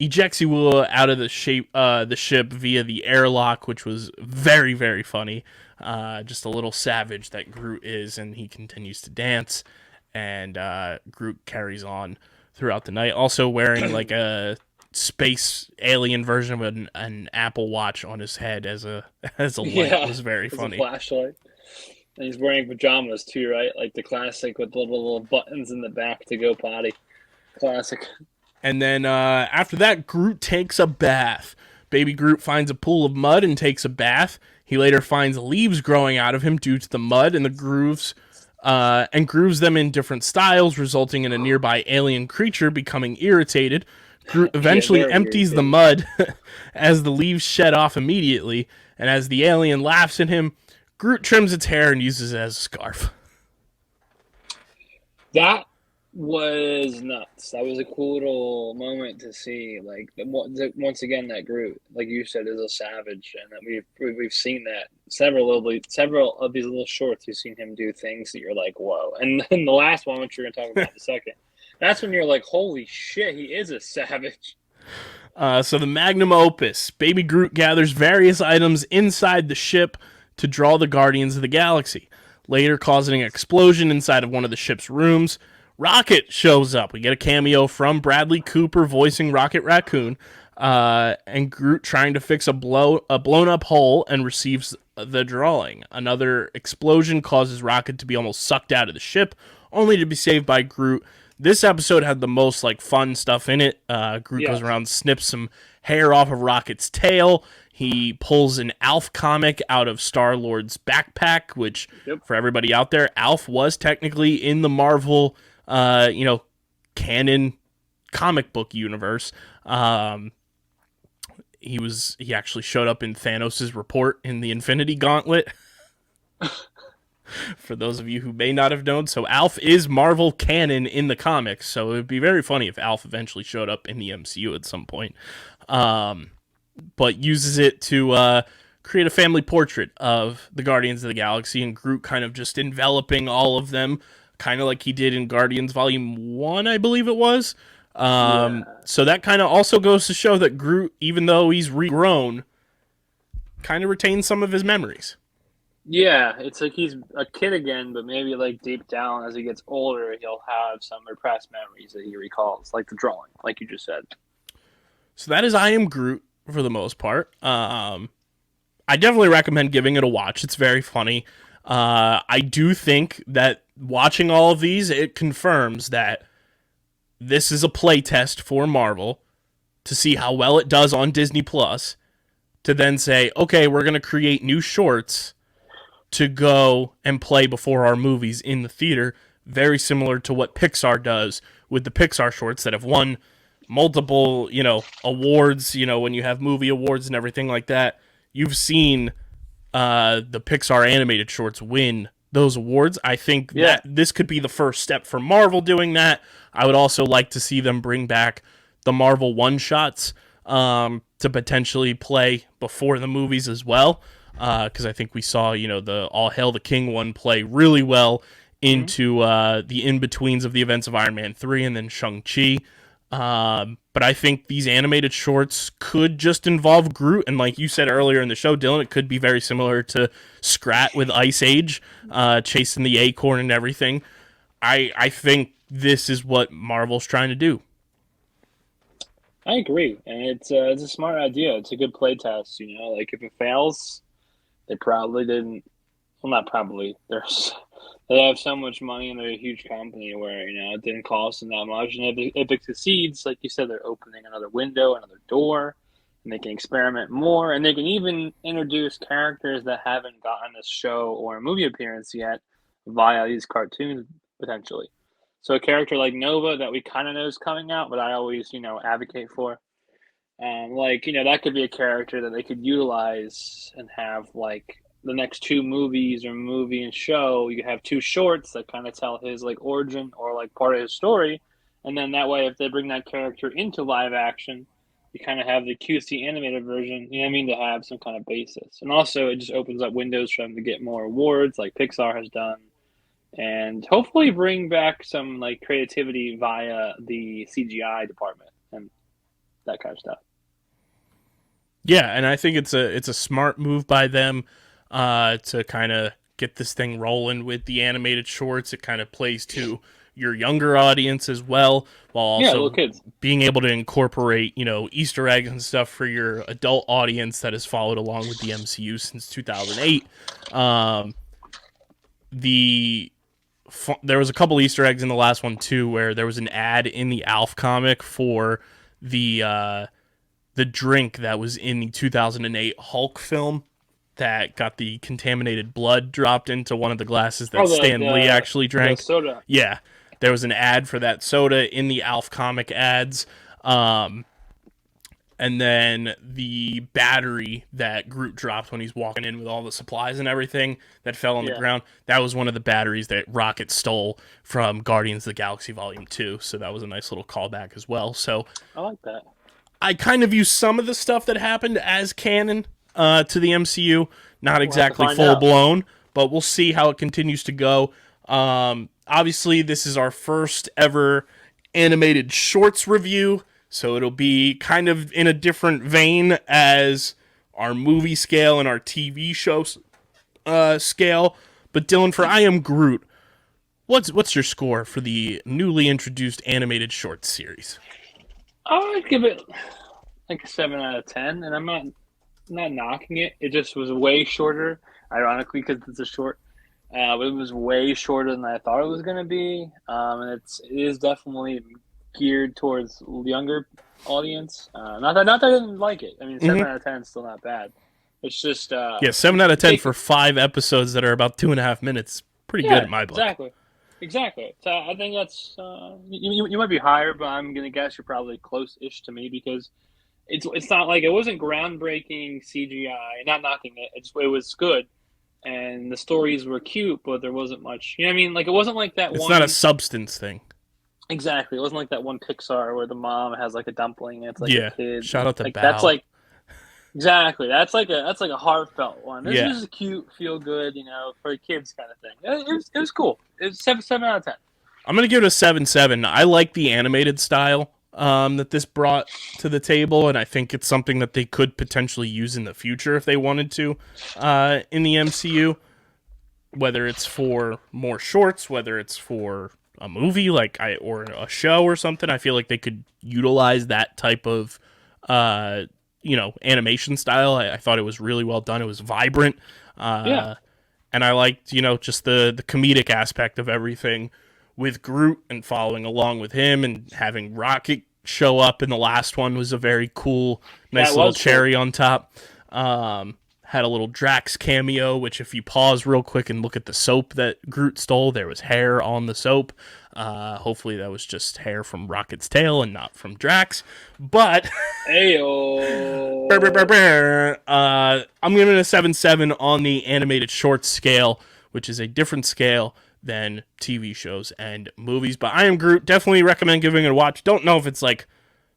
ejects Iwua out of the ship via the airlock, which was very, very funny. Just a little savage that Groot is, and he continues to dance, and Groot carries on throughout the night, also wearing like a space alien version of an Apple Watch on his head as a light. It was very funny. A flashlight. And he's wearing pajamas too, right? Like the classic with the little buttons in the back to go potty. Classic. And then after that, Groot takes a bath. Baby Groot finds a pool of mud and takes a bath. He later finds leaves growing out of him due to the mud and the grooves, and grooves them in different styles, resulting in a nearby alien creature becoming irritated. Groot eventually empties the mud as the leaves shed off immediately, and as the alien laughs at him, Groot trims its hair and uses it as a scarf. That was nuts. That was a cool little moment to see. Like, once again, that Groot, like you said, is a savage, and that we've seen that several of these little shorts. You've seen him do things that you're like, whoa. And then the last one, which we're gonna talk about in a second, that's when you're like, holy shit, he is a savage. So the Magnum Opus, Baby Groot gathers various items inside the ship to draw the Guardians of the Galaxy, later causing an explosion inside of one of the ship's rooms. Rocket shows up. We get a cameo from Bradley Cooper voicing Rocket Raccoon, and Groot trying to fix a blown-up hole and receives the drawing. Another explosion causes Rocket to be almost sucked out of the ship, only to be saved by Groot. This episode had the most fun stuff in it. Groot goes around, snips some hair off of Rocket's tail. He pulls an Alf comic out of Star-Lord's backpack, which, for everybody out there, Alf was technically in the Marvel, canon comic book universe. He actually showed up in Thanos' report in the Infinity Gauntlet. For those of you who may not have known, so Alf is Marvel canon in the comics, so it would be very funny if Alf eventually showed up in the MCU at some point. But uses it to create a family portrait of the Guardians of the Galaxy, and Groot kind of just enveloping all of them, kind of like he did in Guardians Volume 1, I believe it was. So that kind of also goes to show that Groot, even though he's regrown, kind of retains some of his memories. Yeah, it's like he's a kid again, but maybe deep down as he gets older, he'll have some repressed memories that he recalls, like the drawing, like you just said. So that is I Am Groot for the most part. I definitely recommend giving it a watch. It's very funny. I do think that watching all of these, it confirms that this is a playtest for Marvel to see how well it does on Disney Plus, to then say, okay, we're going to create new shorts to go and play before our movies in the theater, very similar to what Pixar does with the Pixar shorts that have won multiple, awards, when you have movie awards and everything like that. You've seen the Pixar animated shorts win those awards. I think that this could be the first step for Marvel doing that. I would also like to see them bring back the Marvel one-shots to potentially play before the movies as well. Because I think we saw, the All Hail the King one play really well into the in-betweens of the events of Iron Man 3 and then Shang-Chi. But I think these animated shorts could just involve Groot, and like you said earlier in the show, Dylan, it could be very similar to Scrat with Ice Age, chasing the acorn and everything. I think this is what Marvel's trying to do. I agree, and it's a smart idea. It's a good play test. Like if it fails, they probably didn't. Well, not probably. They have so much money and they're a huge company where it didn't cost them that much. And if it succeeds, like you said, they're opening another window, another door, and they can experiment more. And they can even introduce characters that haven't gotten a show or a movie appearance yet via these cartoons potentially. So a character like Nova that we kind of know is coming out, but I always advocate for. That could be a character that they could utilize and have like the next two movies or movie and show. You have two shorts that kind of tell his like origin or like part of his story, and then that way, if they bring that character into live action, you kind of have the cutesy animated version. To have some kind of basis, and also it just opens up windows for them to get more awards, like Pixar has done, and hopefully bring back some like creativity via the CGI department and that kind of stuff. Yeah, and I think it's a smart move by them to kind of get this thing rolling with the animated shorts. It kind of plays to your younger audience as well, while also being able to incorporate Easter eggs and stuff for your adult audience that has followed along with the MCU since 2008. There was a couple Easter eggs in the last one too, where there was an ad in the Alf comic for the drink that was in the 2008 Hulk film that got the contaminated blood dropped into one of the glasses that Stan Lee actually drank. The soda. Yeah, there was an ad for that soda in the Alf comic ads. And then the battery that Groot dropped when he's walking in with all the supplies and everything that fell on the ground, that was one of the batteries that Rocket stole from Guardians of the Galaxy Volume 2. So that was a nice little callback as well. So I like that. I kind of view some of the stuff that happened as canon to the MCU. Not exactly full-blown, but we'll see how it continues to go. Obviously, this is our first ever animated shorts review, so it'll be kind of in a different vein as our movie scale and our TV show scale. But Dylan, for I Am Groot, what's your score for the newly introduced animated shorts series? I would give it like a 7 out of 10, and I'm not knocking it. It just was way shorter, ironically, because it's a short. But it was way shorter than I thought it was going to be, and it is definitely geared towards younger audience. Not that I didn't like it. I mean, 7 out of 10 is still not bad. It's just 7 out of 10 for 5 episodes that are about 2.5 minutes. Pretty good in my book. Exactly. So I think that's you might be higher, but I'm gonna guess you're probably close-ish to me because it's not like it wasn't groundbreaking CGI. Not knocking it. It was good, and the stories were cute, but there wasn't much. You know what I mean? Like it wasn't like that. It's not a substance thing. Exactly. It wasn't like that one Pixar where the mom has like a dumpling. And it's like a kid. Shout out to like Bao. that's like. Exactly. That's like a heartfelt one. This is a cute, feel good, for kids kind of thing. It was cool. It was 7 out of 10. I'm gonna give it a 7.7. I like the animated style that this brought to the table, and I think it's something that they could potentially use in the future if they wanted to in the MCU. Whether it's for more shorts, whether it's for a movie or a show or something, I feel like they could utilize that type of animation style. I thought it was really well done. It was vibrant. And I liked, just the comedic aspect of everything with Groot and following along with him and having Rocket show up in the last one was a very cool, nice little cherry on top. Had a little Drax cameo, which if you pause real quick and look at the soap that Groot stole, there was hair on the soap. Hopefully that was just hair from Rocket's tail and not from Drax. But Ayo. I'm giving it a 7.7 on the animated short scale, which is a different scale than TV shows and movies. But I Am Groot, definitely recommend giving it a watch. Don't know if it's like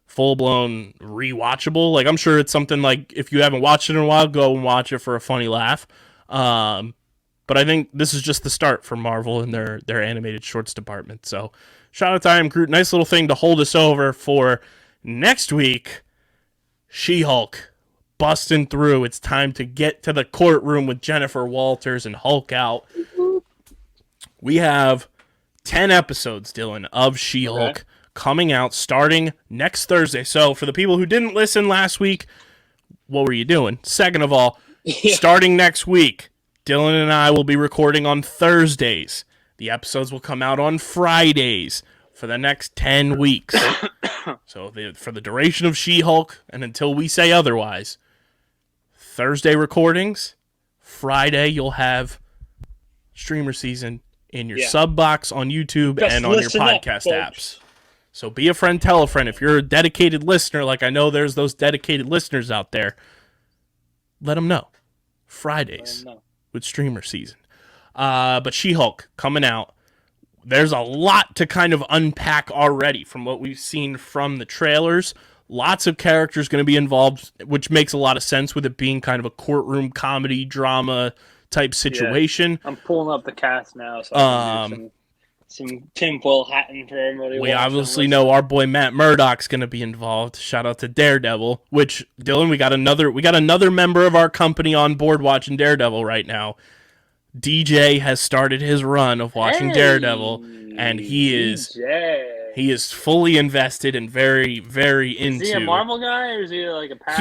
full-blown rewatchable. Like I'm sure it's something like if you haven't watched it in a while, go and watch it for a funny laugh. But I think this is just the start for Marvel and their animated shorts department. So shout out to IAmGroot. Nice little thing to hold us over for next week. She-Hulk busting through. It's time to get to the courtroom with Jennifer Walters and Hulk out. We have 10 episodes, Dylan, of She-Hulk coming out starting next Thursday. So for the people who didn't listen last week, what were you doing? Second of all, starting next week, Dylan and I will be recording on Thursdays. The episodes will come out on Fridays for the next 10 weeks. So for the duration of She-Hulk and until we say otherwise, Thursday recordings, Friday you'll have StreamerSZN in your sub box on YouTube and on your podcast apps. So be a friend, tell a friend. If you're a dedicated listener, like I know there's those dedicated listeners out there, let them know. Fridays with StreamerSZN. But She-Hulk coming out. There's a lot to kind of unpack already from what we've seen from the trailers. Lots of characters going to be involved, which makes a lot of sense with it being kind of a courtroom comedy drama type situation. I'm pulling up the cast now, so I can do some tinfoil hatting for everybody. We obviously know our boy Matt Murdock's going to be involved. Shout out to Daredevil, which Dylan, we got another member of our company on board watching Daredevil right now. DJ has started his run of watching Daredevil, and he is fully invested and very, very into. Is he a Marvel guy, or is he like a past?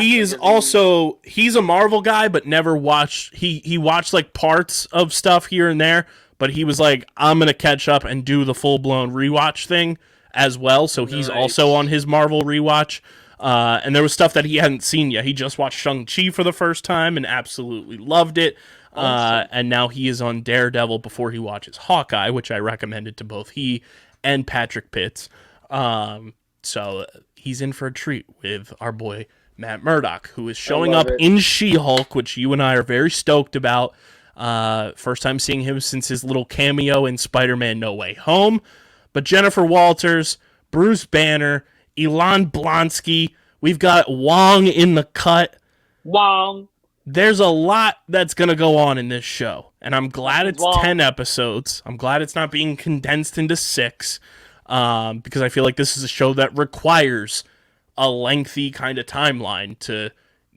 He's a Marvel guy, but never watched. He watched like parts of stuff here and there, but he was like, I'm gonna catch up and do the full blown rewatch thing as well. So he's also on his Marvel rewatch. And there was stuff that he hadn't seen yet. He just watched Shang-Chi for the first time and absolutely loved it. And now he is on Daredevil before he watches Hawkeye, which I recommended to both he and Patrick Pitts. So he's in for a treat with our boy Matt Murdock, who is showing up in She-Hulk, which you and I are very stoked about. First time seeing him since his little cameo in Spider-Man No Way Home. But Jennifer Walters, Bruce Banner, Ilan Blonsky, we've got Wong in the cut. Wong. There's a lot that's going to go on in this show, and I'm glad it's 10 episodes. I'm glad it's not being condensed into 6, because I feel like this is a show that requires a lengthy kind of timeline to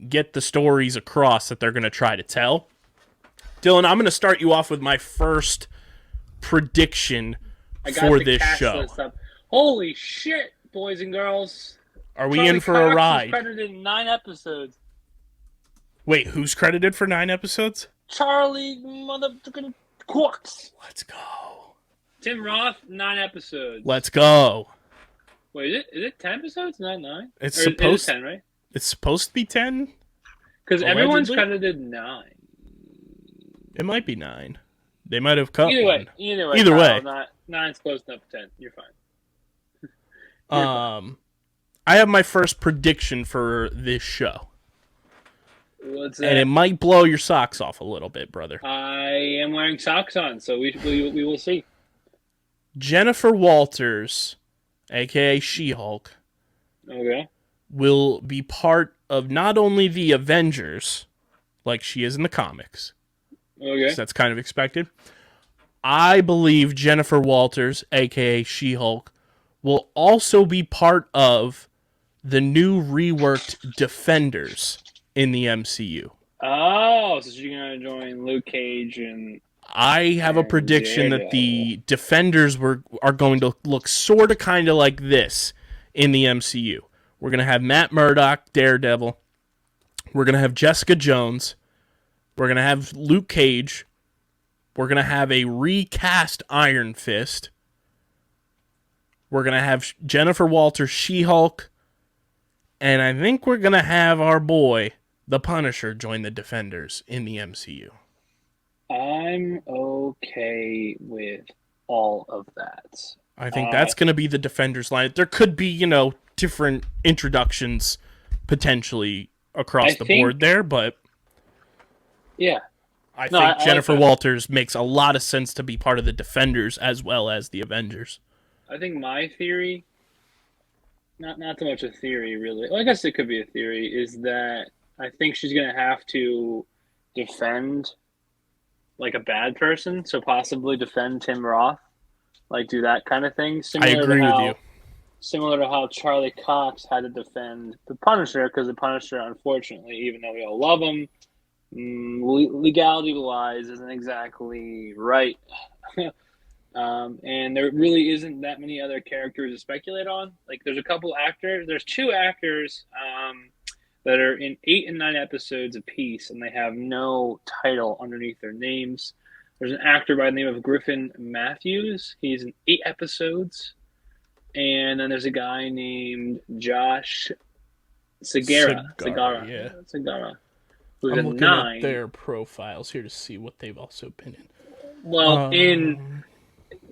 get the stories across that they're going to try to tell. Dylan, I'm going to start you off with my first prediction for this show. Holy shit, boys and girls. Are we in for a ride? Credited in 9 episodes. Wait, who's credited for 9 episodes? Charlie motherfucking Cox. Let's go. Tim Roth, 9 episodes. Let's go. Wait, is it 10 episodes, not 9? It's supposed 10, right? It's supposed to be 10? Because everyone's credited 9. It might be 9. They might have cut Either way. Either way. 9's close enough to 10. You're fine. I have my first prediction for this show. What's that? And it might blow your socks off a little bit, brother. I am wearing socks on, so we will see. Jennifer Walters, a.k.a. She-Hulk, will be part of not only the Avengers, like she is in the comics. Okay. So that's kind of expected. I believe Jennifer Walters, a.k.a. She-Hulk, will also be part of the new reworked Defenders in the MCU. Oh, so she's going to join Luke Cage and... I have a prediction that the Defenders are going to look sort of kind of like this in the MCU. We're going to have Matt Murdock, Daredevil. We're going to have Jessica Jones. We're going to have Luke Cage. We're going to have a recast Iron Fist. We're going to have Jennifer Walters, She-Hulk. And I think we're going to have our boy, the Punisher, join the Defenders in the MCU. I'm okay with all of that. I think that's going to be the Defenders line. There could be, different introductions potentially across the board there, but yeah. I think Jennifer Walters makes a lot of sense to be part of the Defenders as well as the Avengers. I think my theory, not so much a theory really, well, I guess it could be a theory, is that I think she's going to have to defend like a bad person, so possibly defend Tim Roth, like do that kind of thing. I agree with you. Similar to how Charlie Cox had to defend the Punisher, because the Punisher, unfortunately, even though we all love him, legality-wise isn't exactly right. And there really isn't that many other characters to speculate on. Like, there's a couple actors. There's 2 actors that are in 8 and 9 episodes apiece, and they have no title underneath their names. There's an actor by the name of Griffin Matthews. He's in 8 episodes. And then there's a guy named Josh Segara. Segara. Who's I'm in looking 9. at their profiles here to see what they've also been in. Well,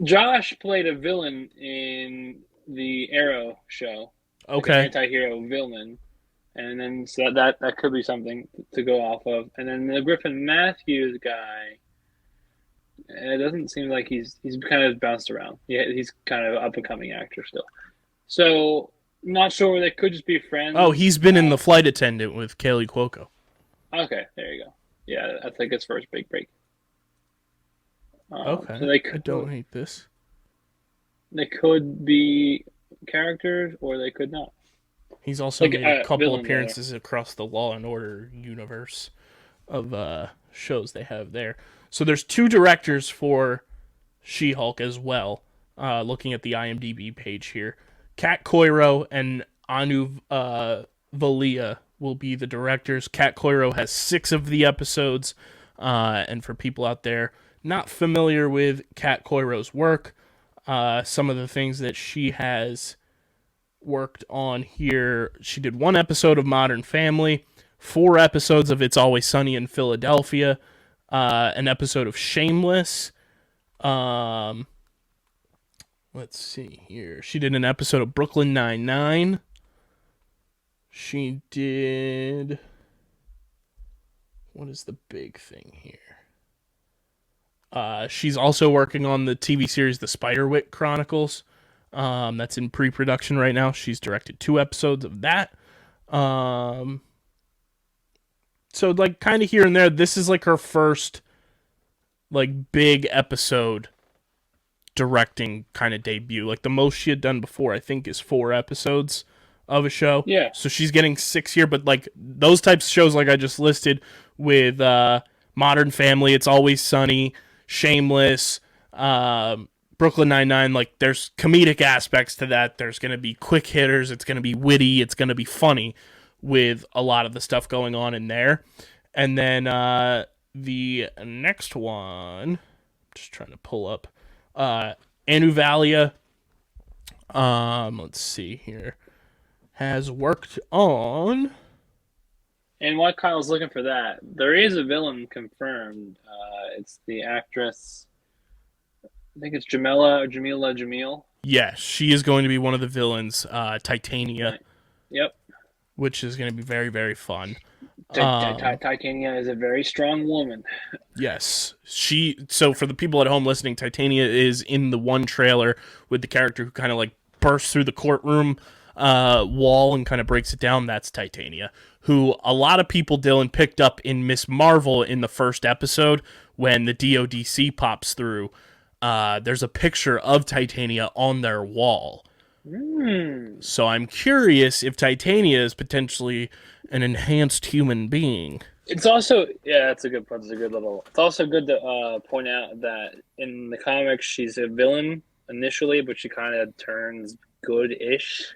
Josh played a villain in the Arrow show. Okay. Like an anti-hero villain. And then so that could be something to go off of. And then the Griffin Matthews guy, it doesn't seem like he's kind of bounced around. Yeah, he's kind of up and coming actor still. So not sure. They could just be friends. Oh, he's been in The Flight Attendant with Kaley Cuoco. Okay, there you go. Yeah, that's like his first big break. Okay, so I don't hate this. They could be characters, or they could not. He's also made a couple appearances across the Law and Order universe of shows they have there. So there's 2 directors for She-Hulk as well. Looking at the IMDb page here, Kat Coiro and Anu Valia will be the directors. Kat Coiro has 6 of the episodes, and for people out there not familiar with Kat Coiro's work, some of the things that she has worked on here, she did 1 episode of Modern Family, 4 episodes of It's Always Sunny in Philadelphia, an episode of Shameless. Let's see here. She did an episode of Brooklyn Nine-Nine. She did... What is the big thing here? She's also working on the TV series The Spiderwick Chronicles. That's in pre-production right now. She's directed 2 episodes of that. So, like, kind of here and there, this is, like, her first, like, big episode directing kind of debut. Like, the most she had done before, I think, is 4 episodes of a show. Yeah. So she's getting 6 here, but, like, those types of shows, like I just listed, with Modern Family, It's Always Sunny, Shameless, Brooklyn Nine-Nine, like, there's comedic aspects to that. There's going to be quick hitters. It's going to be witty. It's going to be funny with a lot of the stuff going on in there. And then the next one, just trying to pull up, Anu Valia, let's see here, has worked on... And while Kyle's looking for that, there is a villain confirmed. It's the actress, I think it's Jamila. Yes, she is going to be one of the villains, Titania. Right. Yep. Which is going to be very, very fun. Titania is a very strong woman. Yes. So for the people at home listening, Titania is in the one trailer with the character who kind of like bursts through the courtroom wall and kind of breaks it down. That's Titania, who a lot of people, Dylan, picked up in Miss Marvel in the first episode when the DODC pops through. There's a picture of Titania on their wall. So I'm curious if Titania is potentially an enhanced human being. It's also, yeah, that's a good point. It's a good level. It's also good to point out that in the comics, she's a villain initially, but she kind of turns good-ish,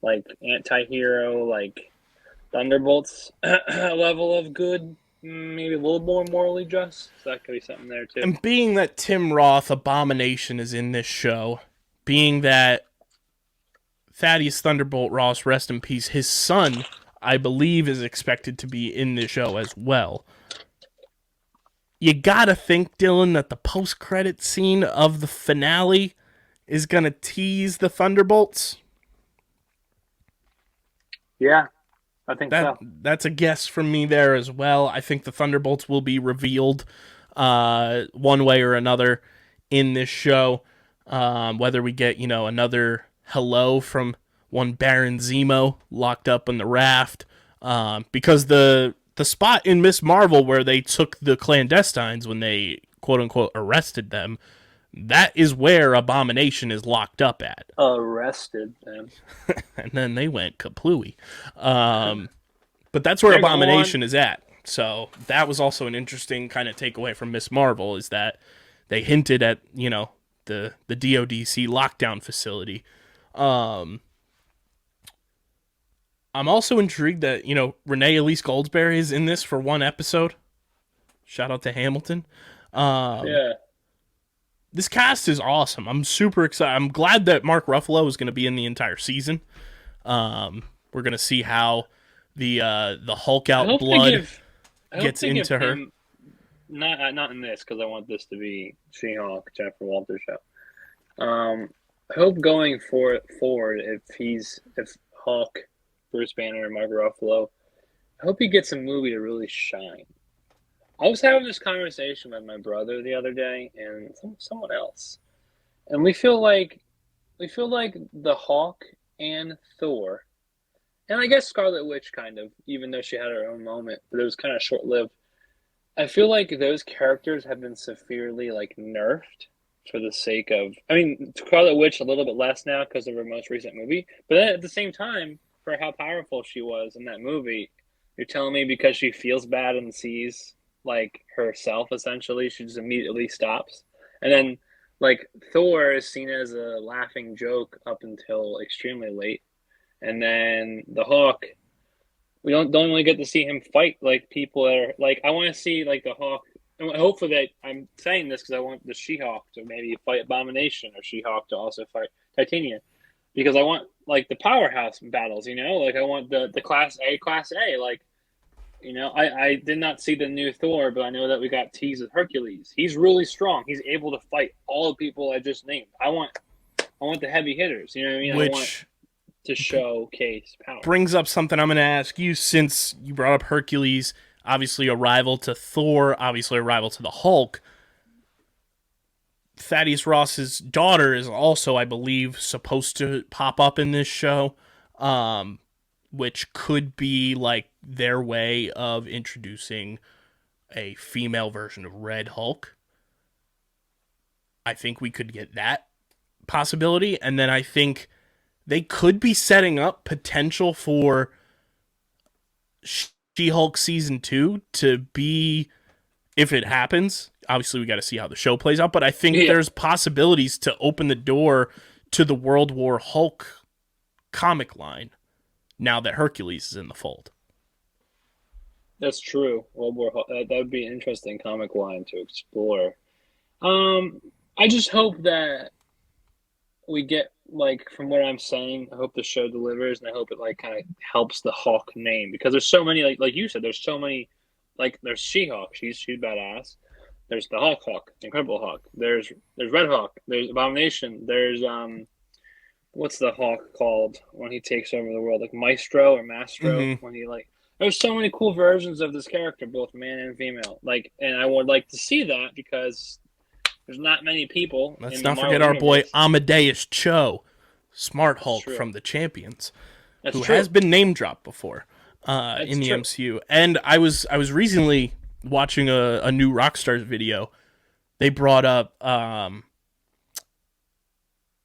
like anti-hero, like Thunderbolts level of good, maybe a little more morally just. So that could be something there too. And being that Tim Roth, Abomination, is in this show, being that Thaddeus Thunderbolt Ross, rest in peace, his son, I believe, is expected to be in the show as well. You gotta think, Dylan, that the post-credit scene of the finale is gonna tease the Thunderbolts. Yeah, I think so. That's a guess from me there as well. I think the Thunderbolts will be revealed one way or another in this show. Whether we get, another hello from one Baron Zemo locked up on the raft. Because the the spot in Miss Marvel where they took the clandestines when they quote unquote arrested them, that is where Abomination is locked up at. Arrested them. And then they went kaplooey. But that's where They're Abomination is at. So that was also an interesting kind of takeaway from Miss Marvel, is that they hinted at, you know, the DODC lockdown facility. I'm also intrigued that, you know, Renee Elise Goldsberry is in this for one episode. Shout out to Hamilton. Yeah. This cast is awesome. I'm super excited. I'm glad that Mark Ruffalo is going to be in the entire season. We're going to see how the Hulk out blood gets into her. Not in this, because I want this to be She-Hulk, Jennifer Walters show. I hope going forward, if Hulk, Bruce Banner, and Mark Ruffalo, I hope he gets a movie to really shine. I was having this conversation with my brother the other day and someone else, and we feel like the Hulk and Thor, and I guess Scarlet Witch kind of, even though she had her own moment, but it was kind of short-lived. I feel like those characters have been severely like nerfed for the sake of. I mean, Scarlet Witch a little bit less now because of her most recent movie, but then at the same time, for how powerful she was in that movie, you're telling me because she feels bad and sees like herself, essentially, she just immediately stops. And then like Thor is seen as a laughing joke up until extremely late. And then the Hawk, we don't really get to see him fight like people that are like, I want to see like the Hawk, and hopefully that I'm saying this because I want the She-Hulk to maybe fight Abomination, or She-Hulk to also fight Titania, because I want like the powerhouse battles, you know, like I want the class A, like, you know, I did not see the new Thor, but I know that we got teased with Hercules. He's really strong. He's able to fight all the people I just named. I want the heavy hitters. You know what I mean? Which I want to showcase power. Brings up something I'm going to ask you, since you brought up Hercules, obviously a rival to Thor, obviously a rival to the Hulk. Thaddeus Ross's daughter is also, I believe, supposed to pop up in this show. Which could be like their way of introducing a female version of Red Hulk. I think we could get that possibility. And then I think they could be setting up potential for She-Hulk Season 2 to be, if it happens, obviously we got to see how the show plays out, but I think there's possibilities to open the door to the World War Hulk comic line now that Hercules is in the fold. That's true. World War Hulk, that would be an interesting comic line to explore. I just hope that we get, like, from what I'm saying, I hope the show delivers, and I hope it like kind of helps the Hulk name, because there's so many, like you said, there's so many, like there's She-Hulk, she's badass. There's the Hulk, the Incredible Hulk. There's Red Hulk. There's Abomination. There's what's the Hulk called when he takes over the world? Like Maestro or Mastro, when he like. There's so many cool versions of this character, both man and female. Like, and I would like to see that because there's not many people. Let's not forget our boy Amadeus Cho, Smart Hulk from the Champions, who has been name dropped before in the MCU. And I was recently watching a new Rockstars video. They brought up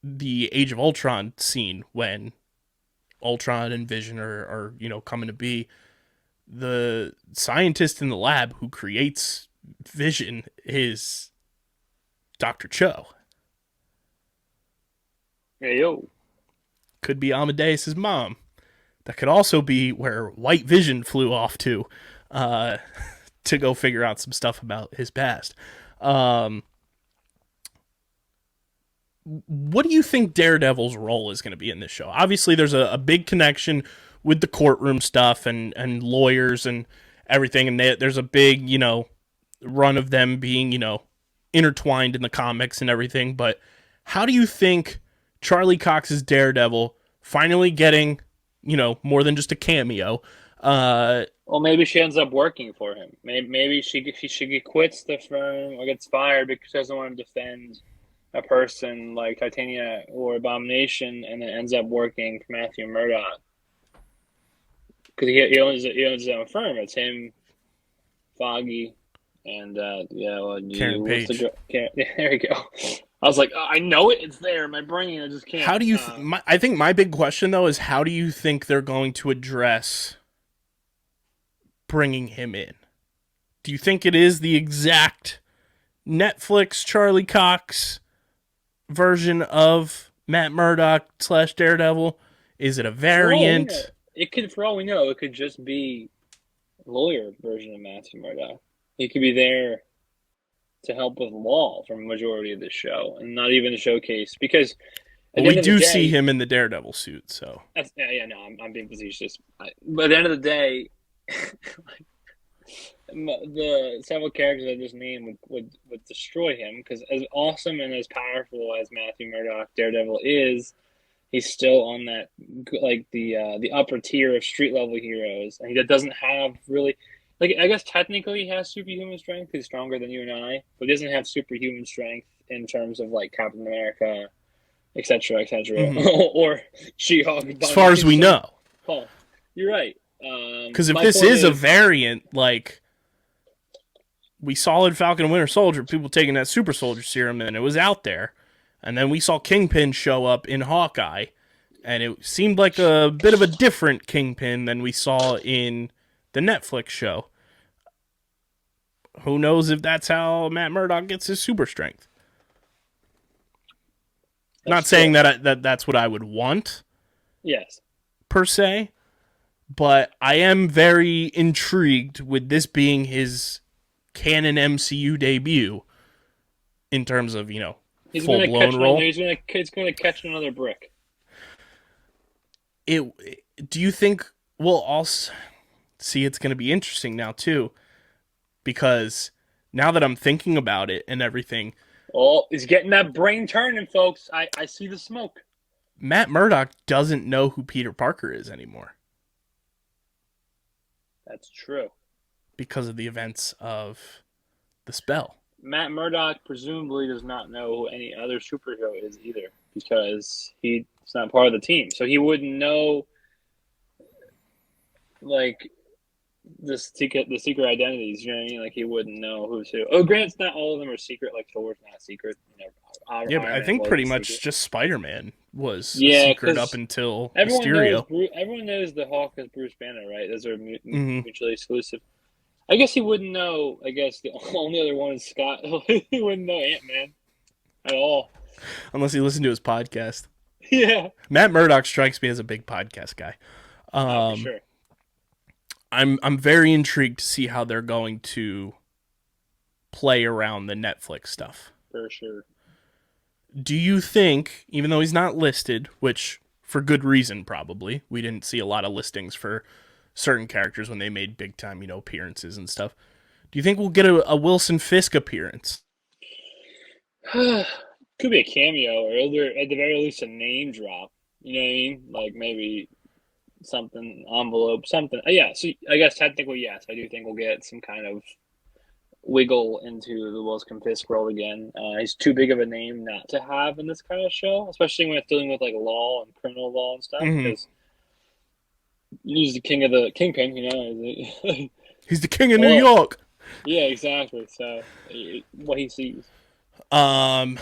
the Age of Ultron scene when Ultron and Vision are coming to be. The scientist in the lab who creates Vision is Dr. Cho. Hey, yo. Could be Amadeus' mom. That could also be where White Vision flew off to go figure out some stuff about his past. What do you think Daredevil's role is going to be in this show? Obviously, there's a big connection with the courtroom stuff and lawyers and everything, and there's a big, run of them being, intertwined in the comics and everything. But how do you think Charlie Cox's Daredevil finally getting, more than just a cameo? Well, maybe she ends up working for him. Maybe she quits the firm or gets fired because she doesn't want to defend a person like Titania or Abomination, and then ends up working for Matthew Murdock. because he owns his own firm. It's him, Foggy, and Karen what's the Page. girl? There you go. I was like, I know it. It's there in my brain. I just can't. How do you? I think my big question though is how do you think they're going to address bringing him in? Do you think it is the exact Netflix Charlie Cox version of Matt Murdock / Daredevil? Is it a variant? For all we know, it could just be a lawyer version of Matthew Murdock. He could be there to help with law for the majority of the show, and not even a showcase because we do see him in the Daredevil suit. So I'm being facetious. But at the end of the day, the several characters I just named would destroy him because as awesome and as powerful as Matthew Murdock Daredevil is, he's still on that the upper tier of street level heroes, and he doesn't have really I guess technically he has superhuman strength. He's stronger than you and I, but he doesn't have superhuman strength in terms of like Captain America, etc., or She-Hulk. As far as we know, Paul, you're right. Because if this is a variant, like we saw in Falcon and Winter Soldier, people taking that super soldier serum, and it was out there. And then we saw Kingpin show up in Hawkeye, and it seemed like a bit of a different Kingpin than we saw in the Netflix show. Who knows if that's how Matt Murdock gets his super strength? Not saying that that's what I would want. Yes. Per se. But I am very intrigued with this being his canon MCU debut in terms of, full-blown role. He's going to catch another brick. Do you think... Well, also... See, it's going to be interesting now, too. Because now that I'm thinking about it and everything... Oh, he's getting that brain turning, folks. I see the smoke. Matt Murdock doesn't know who Peter Parker is anymore. That's true. Because of the events of the spell. Matt Murdock presumably does not know who any other superhero is either, because he's not part of the team. So he wouldn't know, like, the secret identities. You know what I mean? Like, he wouldn't know who's who. Oh, granted, not all of them are secret. Like, Thor's not secret. But I think pretty much just Spider-Man was secret up until Mysterio. Everyone knows the Hulk is Bruce Banner, right? Those are mutually exclusive. I guess he wouldn't know. I guess the only other one is Scott. He wouldn't know Ant-Man at all. Unless he listened to his podcast. Yeah. Matt Murdock strikes me as a big podcast guy. For sure. I'm very intrigued to see how they're going to play around the Netflix stuff. For sure. Do you think, even though he's not listed, which for good reason probably, we didn't see a lot of listings for certain characters when they made big time, appearances and stuff. Do you think we'll get a Wilson Fisk appearance? Could be a cameo, or at the very least a name drop. You know what I mean? Like maybe something, envelope, something. Yeah, so I guess technically, yes, I do think we'll get some kind of wiggle into the Wilson Fisk role again. He's too big of a name not to have in this kind of show, especially when it's dealing with like law and criminal law and stuff. Because he's the king of the kingpin, He's the king of New York. Yeah, exactly. So what he sees. Now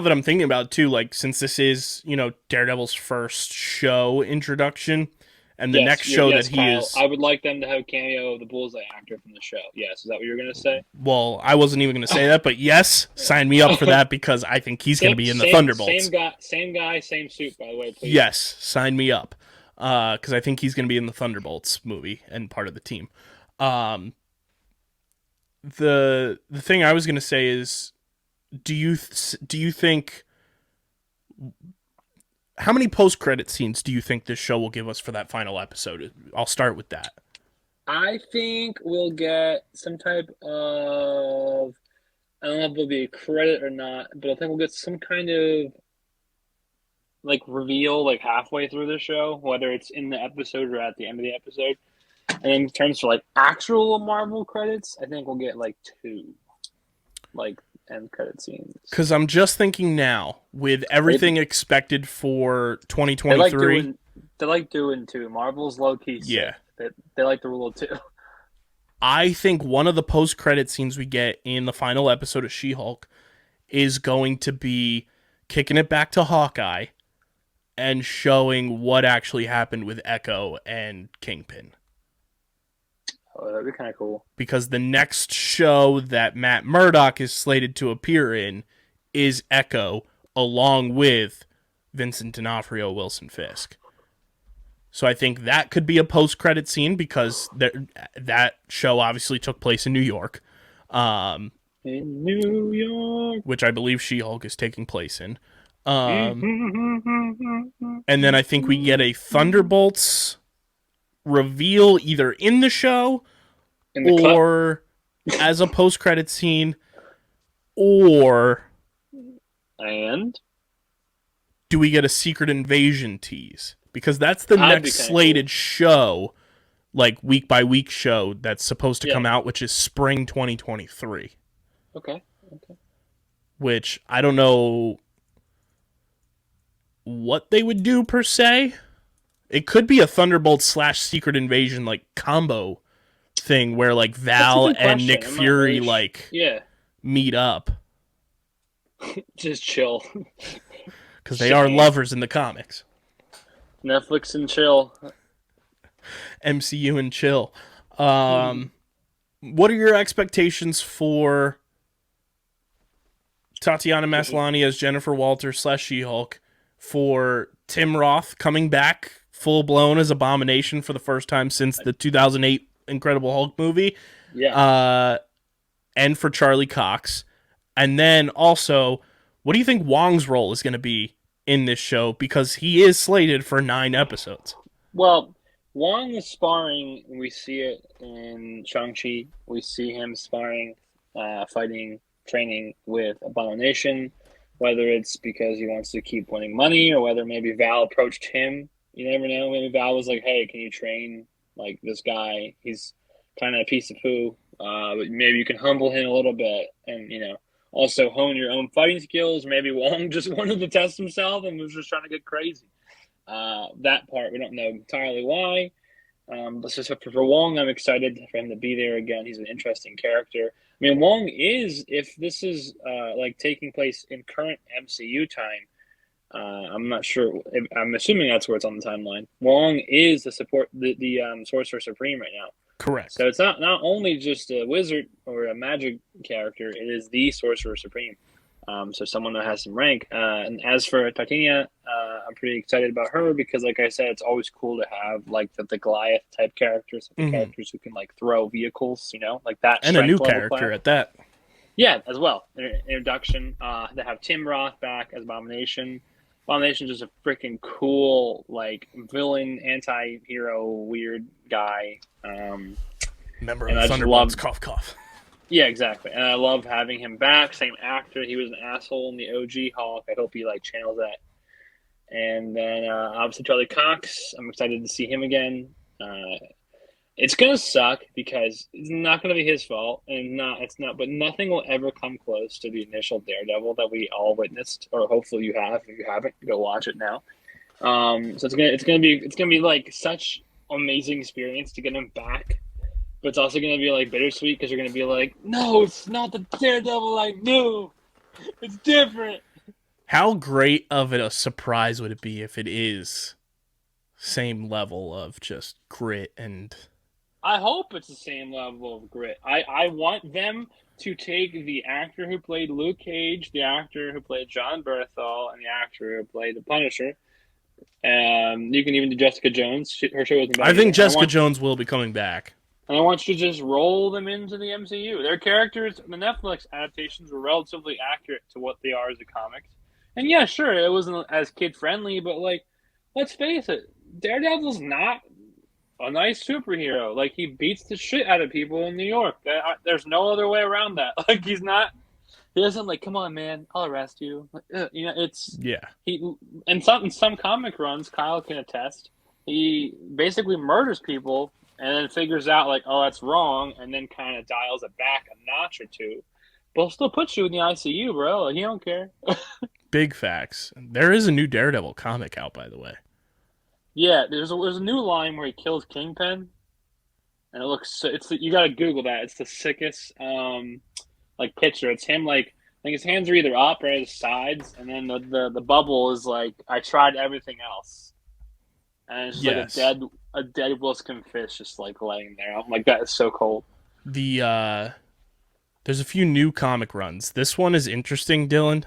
that I'm thinking about it too, like since this is Daredevil's first show introduction, and the next show that he Kyle, is, I would like them to have a cameo of the Bullseye actor from the show. Yes, is that what you were going to say? Well, I wasn't even going to say that, but yes, sign me up for that because I think he's going to be in the Thunderbolts. Same guy, same suit, by the way, please. Yes, sign me up because I think he's going to be in the Thunderbolts movie and part of the team. The thing I was going to say is, do you think, how many post-credit scenes do you think this show will give us for that final episode? I'll start with that. I think we'll get some type of, I don't know if it'll be a credit or not, but I think we'll get some kind of like reveal like halfway through the show, whether it's in the episode or at the end of the episode. And in terms of like actual Marvel credits, I think we'll get like 2 like end credit scenes. Because I'm just thinking now, with everything expected for 2023, They like doing two. Marvel's low key sick. Yeah. They like the rule of two. I think one of the post-credit scenes we get in the final episode of She-Hulk is going to be kicking it back to Hawkeye and showing what actually happened with Echo and Kingpin. Oh, that'd be kind of cool. Because the next show that Matt Murdock is slated to appear in is Echo, along with Vincent D'Onofrio, Wilson Fisk. So I think that could be a post-credit scene because that show obviously took place in New York. In New York. Which I believe She-Hulk is taking place in. And then I think we get a Thunderbolts reveal either in the show or as a post-credit scene, or and do we get a Secret Invasion tease? Because that's the next slated show, like week by week show that's supposed to come out, which is spring 2023. Okay. Which I don't know what they would do per se. It could be a Thunderbolts / Secret Invasion like combo thing where like Val and Nick Fury meet up. Just chill. Because they are lovers in the comics. Netflix and chill. MCU and chill. What are your expectations for Tatiana Maslany as Jennifer Walters / She-Hulk, for Tim Roth coming back full-blown as Abomination for the first time since the 2008 Incredible Hulk movie, and for Charlie Cox? And then also, what do you think Wong's role is going to be in this show? Because he is slated for 9 episodes. Well, Wong is sparring. We see it in Shang-Chi. We see him sparring, fighting, training with Abomination, whether it's because he wants to keep winning money or whether maybe Val approached him. You never know. Maybe Val was like, hey, can you train like this guy? He's kind of a piece of poo. But maybe you can humble him a little bit and, also hone your own fighting skills. Maybe Wong just wanted to test himself and was just trying to get crazy. That part, we don't know entirely why. But so for Wong, I'm excited for him to be there again. He's an interesting character. I mean, Wong is, if this is like taking place in current MCU time, I'm not sure. I'm assuming that's where it's on the timeline. Wong is the Sorcerer Supreme right now. Correct. So it's not only just a wizard or a magic character, it is the Sorcerer Supreme. So someone that has some rank. And as for Titania, I'm pretty excited about her because, like I said, it's always cool to have like the Goliath type characters, the characters who can like throw vehicles, like that. And a new character at that. Yeah, as well. Introduction. They have Tim Roth back as Abomination. Abomination's just a freaking cool, like, villain, anti-hero, weird guy. Member of Thunderbolts, cough, cough. Yeah, exactly. And I love having him back. Same actor. He was an asshole in the OG Hulk. I hope he, like, channels that. And then, obviously, Charlie Cox. I'm excited to see him again. It's going to suck because it's not going to be his fault. But nothing will ever come close to the initial Daredevil that we all witnessed, or hopefully you have. If you haven't, go watch it now. So it's gonna be like such amazing experience to get him back, but it's also gonna be like bittersweet because you're gonna be like, no, it's not the Daredevil I knew. It's different. How great of a surprise would it be if it is same level of just grit and... I hope it's the same level of grit. I want them to take the actor who played Luke Cage, the actor who played John Bernthal, and the actor who played the Punisher. You can even do Jessica Jones. Her show wasn't bad. I think Jessica Jones will be coming back. And I want you to just roll them into the MCU. Their characters, the Netflix adaptations, were relatively accurate to what they are as a comics. And yeah, sure, it wasn't as kid-friendly, but, like, let's face it, Daredevil's not a nice superhero. Like, he beats the shit out of people in New York. There's no other way around that. Like, he doesn't like, come on, man, I'll arrest you. It's... Yeah. In some comic runs, Kyle can attest, he basically murders people and then figures out, like, oh, that's wrong, and then kind of dials it back a notch or two. But he'll still put you in the ICU, bro. Like, he don't care. Big facts. There is a new Daredevil comic out, by the way. Yeah, there's a new line where he kills Kingpin, and it looks you gotta Google that. It's the sickest like picture. It's him like I think his hands are either up or at his sides, and then the bubble is like I tried everything else, and it's just like Yes. a dead Wilskin fish just like laying there. I'm like that is so cold. There's a few new comic runs. This one is interesting, Dylan.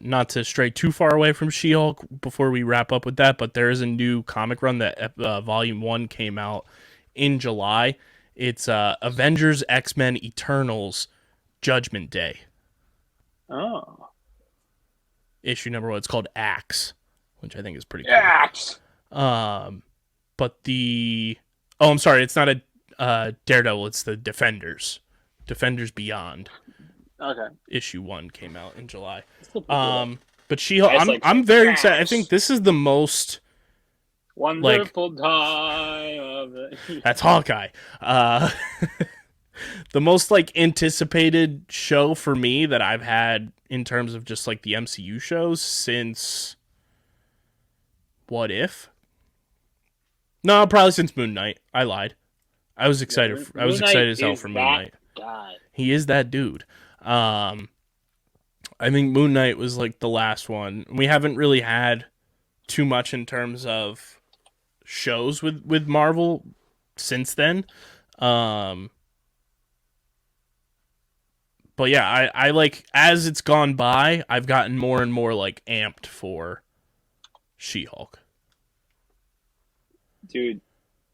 Not to stray too far away from She-Hulk before we wrap up with that, but there is a new comic run that Volume 1 came out in July. It's Avengers X-Men Eternals Judgment Day. Oh, Issue number 1. It's called Axe, which I think is pretty cool. Axe. But I'm sorry, it's not a Daredevil, it's the Defenders. Defenders Beyond. Okay. Issue 1 came out in July. But She-Hulk, I'm very excited. I think this is the most wonderful time of it. That's Hawkeye. The most anticipated show for me that I've had in terms of just the MCU shows since What If? No, probably since Moon Knight. I lied. I was excited. I was excited as hell for Moon Knight. God. He is that dude. I think Moon Knight was the last one. We haven't really had too much in terms of shows with Marvel since then. But yeah, I as it's gone by, I've gotten more and more amped for She-Hulk. Dude,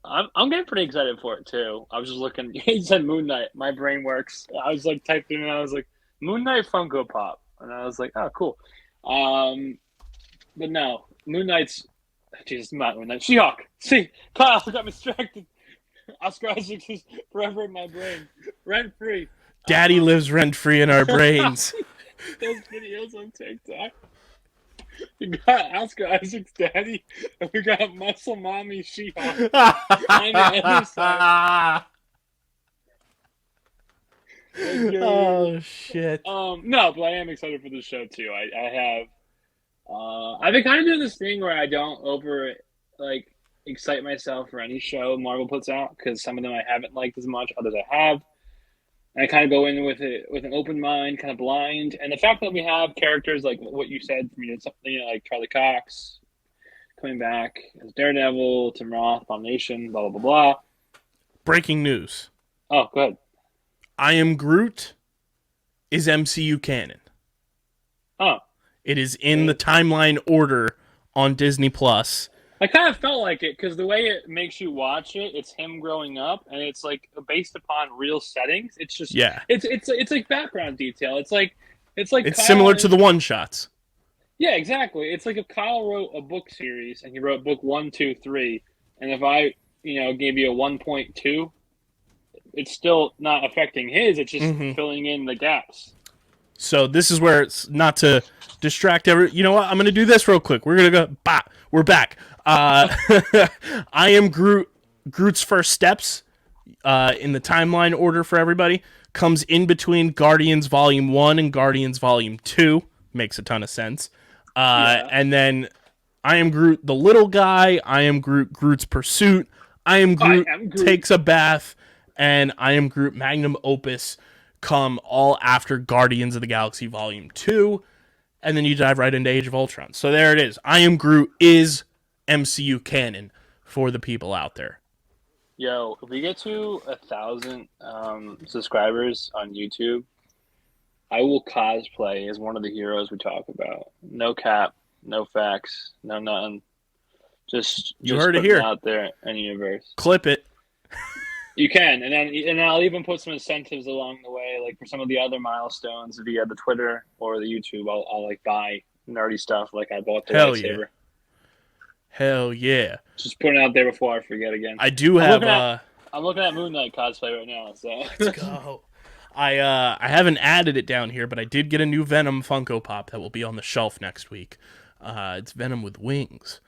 I'm getting pretty excited for it too. I was just looking. He said Moon Knight. My brain works. I was typing and I was like Moon Knight Funko Pop, and I was like, oh cool. But no, Moon Knight's Jesus, not Moon Knight. She-Hulk. See, Kyle got me distracted. Oscar Isaac is forever in my brain, rent free. Daddy lives rent free in our brains. Those videos on TikTok. We got Oscar Isaac's daddy, and we got Muscle Mommy She-Hulk on the other side. Oh shit! No, but I am excited for the show too. I've been kind of doing this thing where I don't excite myself for any show Marvel puts out because some of them I haven't liked as much, others I have. And I kind of go in with an open mind, kind of blind. And the fact that we have characters like what you said, something like Charlie Cox coming back as Daredevil, Tim Roth, Abomination, blah, blah, blah, blah. Breaking news. Oh, go ahead. IAmGroot is MCU canon. Oh. It is in the timeline order on Disney+. I kind of felt like it because the way it makes you watch it, it's him growing up, and it's based upon real settings. It's just it's like background detail. It's Kyle similar to the one shots. Yeah, exactly. It's like if Kyle wrote a book series and he wrote book 1, 2, 3, and if I gave you a 1.2, it's still not affecting his. It's just filling in the gaps. So this is where it's not to distract You know what? I'm going to do this real quick. We're going to go. Bah, we're back. Groot's first steps in the timeline order for everybody comes in between Guardians Volume 1 and Guardians Volume 2. Makes a ton of sense. And then IAmGroot, the little guy, IAmGroot, Groot's Pursuit, IAmGroot takes a bath, and IAmGroot Magnum Opus come all after Guardians of the Galaxy Volume 2, and then you dive right into Age of Ultron. So there it is. IAmGroot is MCU canon for the people out there. Yo, if we get to 1,000 subscribers on YouTube, I will cosplay as one of the heroes we talk about. No cap, no facts, no nothing. Just heard it here out there in the universe. Clip it. You can, and I'll even put some incentives along the way, like for some of the other milestones via the Twitter or the YouTube. I'll buy nerdy stuff, like I bought the lightsaber. Hell yeah! Just putting it out there before I forget again. I do have. I'm looking at Moon Knight cosplay right now. So let's go. I haven't added it down here, but I did get a new Venom Funko Pop that will be on the shelf next week. It's Venom with wings.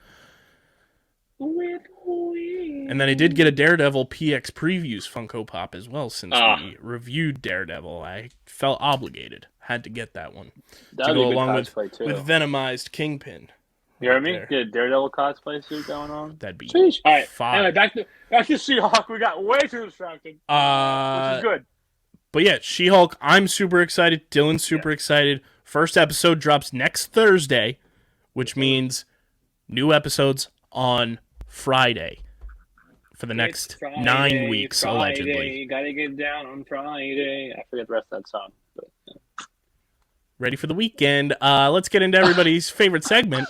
And then I did get a Daredevil PX Previews Funko Pop as well since we reviewed Daredevil. I felt obligated. Had to get that one. To go along with Venomized Kingpin. You heard me? there. Get a Daredevil cosplay suit going on. That'd be Sheesh. All right. fine. Anyway, back to She-Hulk. We got way too distracted, which is good. But yeah, She-Hulk, I'm super excited. Dylan's super excited. First episode drops next Thursday, which means new episodes on Friday for the next 9 weeks, allegedly. Gotta get down on Friday. I forget the rest of that song. But, Ready for the weekend. Let's get into everybody's favorite segment.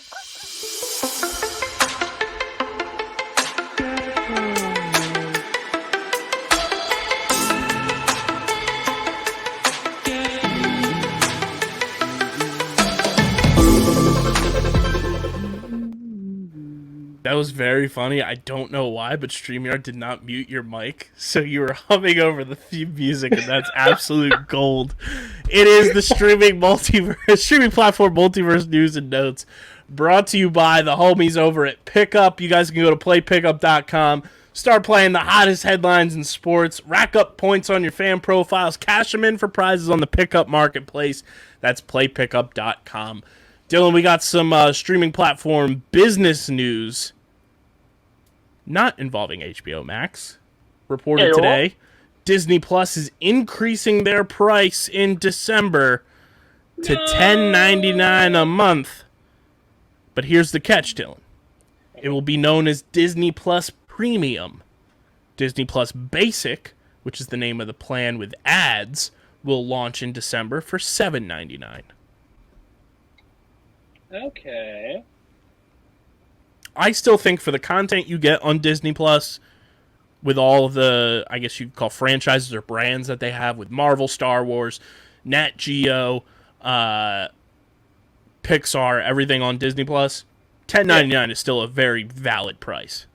That was very funny. I don't know why, but StreamYard did not mute your mic, so you were humming over the theme music, and that's absolute gold. It is the streaming platform Multiverse News and Notes, brought to you by the homies over at Pickup. You guys can go to playpickup.com, start playing the hottest headlines in sports, rack up points on your fan profiles, cash them in for prizes on the Pickup Marketplace. That's playpickup.com. Dylan, we got some streaming platform business news, not involving HBO Max. Reported today, Disney Plus is increasing their price in December to $10.99 a month. But here's the catch, Dylan. It will be known as Disney Plus Premium. Disney Plus Basic, which is the name of the plan with ads, will launch in December for $7.99. Okay. I still think for the content you get on Disney Plus, with all of the, I guess you'd call franchises or brands that they have with Marvel, Star Wars, Nat Geo, Pixar, everything on Disney Plus, $10.99 is still a very valid price.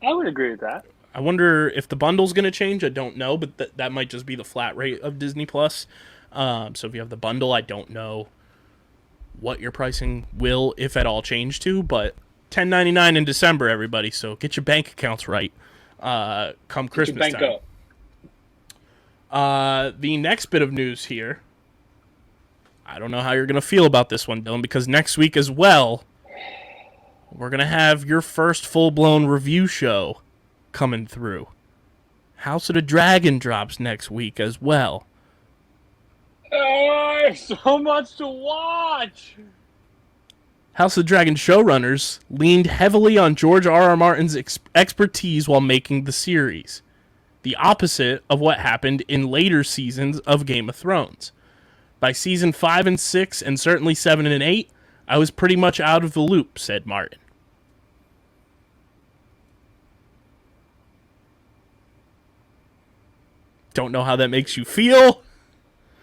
I would agree with that. I wonder if the bundle's going to change. I don't know, but that might just be the flat rate of Disney Plus. So if you have the bundle, I don't know what your pricing will, if at all, change to, but $10.99 in December, everybody, so get your bank accounts right come Christmas time. The next bit of news here, I don't know how you're going to feel about this one, Dylan, because next week as well, we're going to have your first full-blown review show coming through. House of the Dragon drops next week as well. Oh, there's so much to watch. House of the Dragon showrunners leaned heavily on George R.R. Martin's expertise while making the series. The opposite of what happened in later seasons of Game of Thrones. By season 5 and 6, and certainly 7 and 8, I was pretty much out of the loop, said Martin. Don't know how that makes you feel.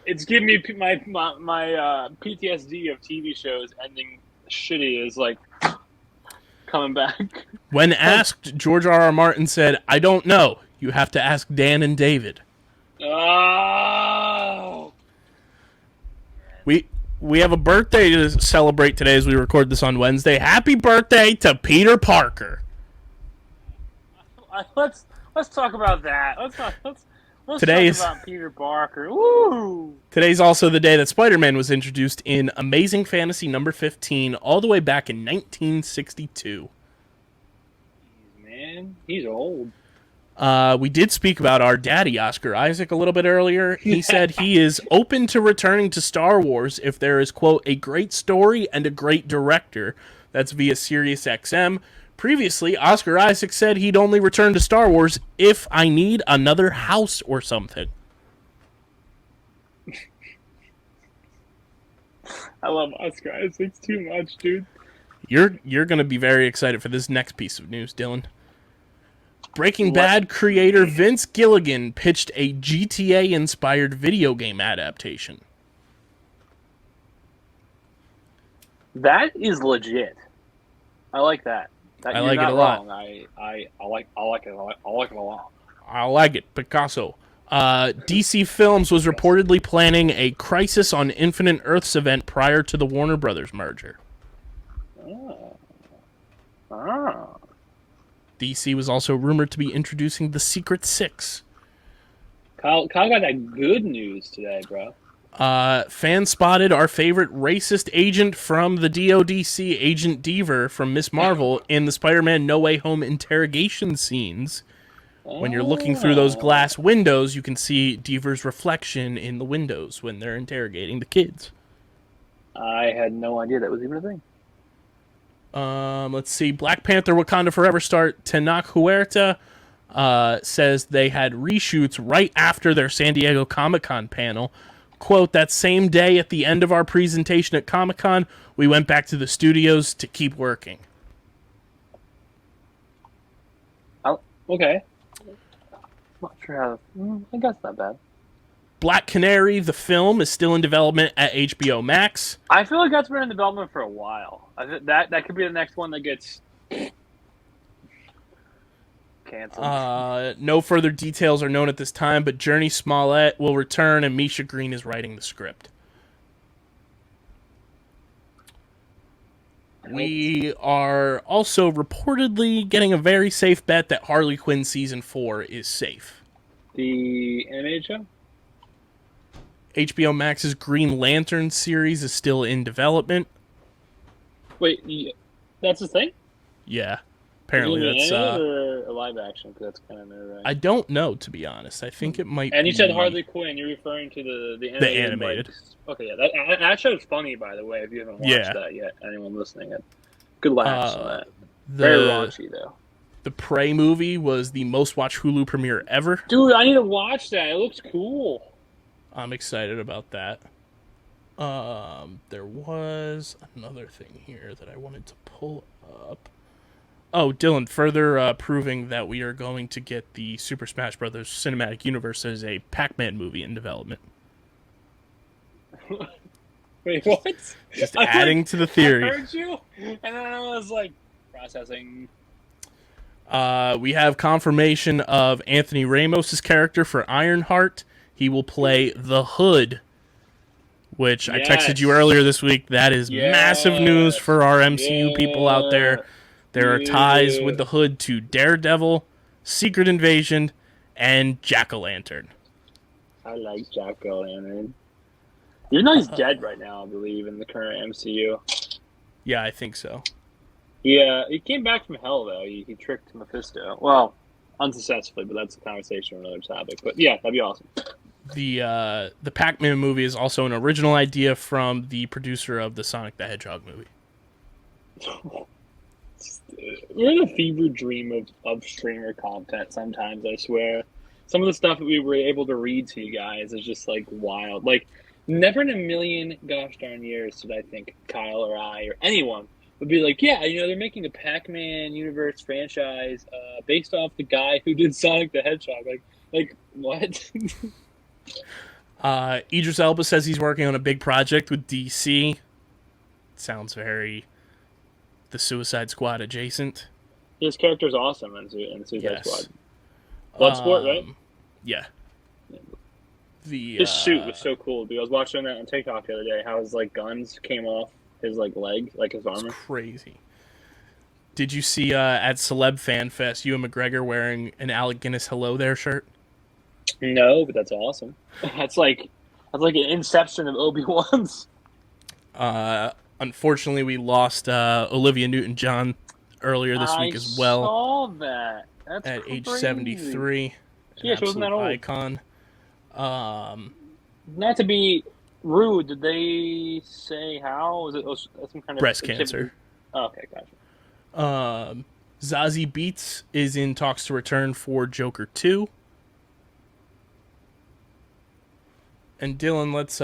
It's giving me my PTSD of TV shows ending shitty is like coming back. When asked, George R.R. Martin said, "I don't know. You have to ask Dan and David." Oh. We have a birthday to celebrate today as we record this on Wednesday. Happy birthday to Peter Parker. Let's talk about that. Let's talk about Peter Parker. Woo! Today's also the day that Spider-Man was introduced in Amazing Fantasy number 15, all the way back in 1962. Man, he's old. We did speak about our daddy, Oscar Isaac, a little bit earlier. He said he is open to returning to Star Wars if there is, quote, a great story and a great director. That's via SiriusXM. Previously, Oscar Isaac said he'd only return to Star Wars if I need another house or something. I love Oscar Isaac too much, dude. You're going to be very excited for this next piece of news, Dylan. Breaking Bad creator Vince Gilligan pitched a GTA-inspired video game adaptation. That is legit. I like that. I like it a lot. I like it a lot. I like it, Picasso. DC Films was reportedly planning a Crisis on Infinite Earths event prior to the Warner Brothers merger. DC was also rumored to be introducing the Secret Six. Kyle got that good news today, bro. Fan spotted our favorite racist agent from the DODC, Agent Deaver from Miss Marvel, in the Spider-Man No Way Home interrogation scenes. When you're looking through those glass windows, you can see Deaver's reflection in the windows when they're interrogating the kids. I had no idea that was even a thing. Let's see. Black Panther Wakanda Forever star Tenoch Huerta says they had reshoots right after their San Diego Comic-Con panel. Quote, that same day at the end of our presentation at Comic-Con, we went back to the studios to keep working. Oh, okay. Not sure how. I guess not bad. Black Canary, the film, is still in development at HBO Max. I feel like that's been in development for a while. That could be the next one that gets canceled. No further details are known at this time, but Journey Smollett will return and Misha Green is writing the script. We are also reportedly getting a very safe bet that Harley Quinn Season 4 is safe. The animated show? HBO Max's Green Lantern series is still in development. Wait, that's the thing? Yeah. Apparently that's... or a live action? Because that's kind of nerve-wracking. I don't know, to be honest. I think it might And be... you said Harley Quinn. You're referring to the animated? The animated. Okay, yeah. That show's funny, by the way, if you haven't watched that yet. Anyone listening. Good laughs on that. Very raunchy, though. The Prey movie was the most watched Hulu premiere ever. Dude, I need to watch that. It looks cool. I'm excited about that. There was another thing here that I wanted to pull up. Oh, Dylan, further proving that we are going to get the Super Smash Bros. Cinematic Universe as a Pac-Man movie in development. Wait, what? Just adding to the theory. I heard you, and then I was like, processing. We have confirmation of Anthony Ramos' character for Ironheart. He will play the Hood, which I texted you earlier this week. That is massive news for our MCU people out there. There are ties with the Hood to Daredevil, Secret Invasion, and Jack-O-Lantern. I like Jack-O-Lantern. Even though he's dead right now, I believe, in the current MCU. Yeah, I think so. Yeah, he came back from hell, though. He tricked Mephisto. Well, unsuccessfully, but that's a conversation for another topic. But yeah, that'd be awesome. The Pac-Man movie is also an original idea from the producer of the Sonic the Hedgehog movie. We're in a fever dream of streamer content sometimes, I swear. Some of the stuff that we were able to read to you guys is just, like, wild. Like, never in a million gosh darn years did I think Kyle or I or anyone would be like, yeah, they're making a Pac-Man universe franchise based off the guy who did Sonic the Hedgehog. Like what? Idris Elba says he's working on a big project with DC. Sounds very the Suicide Squad adjacent. His character's awesome in Suicide Squad. Bloodsport, right? Yeah. His suit was so cool, dude. I was watching that on TikTok the other day, how his guns came off his leg, his armor. It's crazy. Did you see at Celeb Fan Fest, Ewan McGregor wearing an Alec Guinness Hello There shirt? No, but that's awesome. That's like an inception of Obi-Wan's. Unfortunately, we lost Olivia Newton-John earlier this week as well. I saw that. That's at crazy. age 73. Yeah, she wasn't that old. Icon. Not to be rude, did they say how? Was it some kind of breast cancer? Oh, okay, gotcha. Zazie Beetz is in talks to return for Joker 2. And Dylan, let's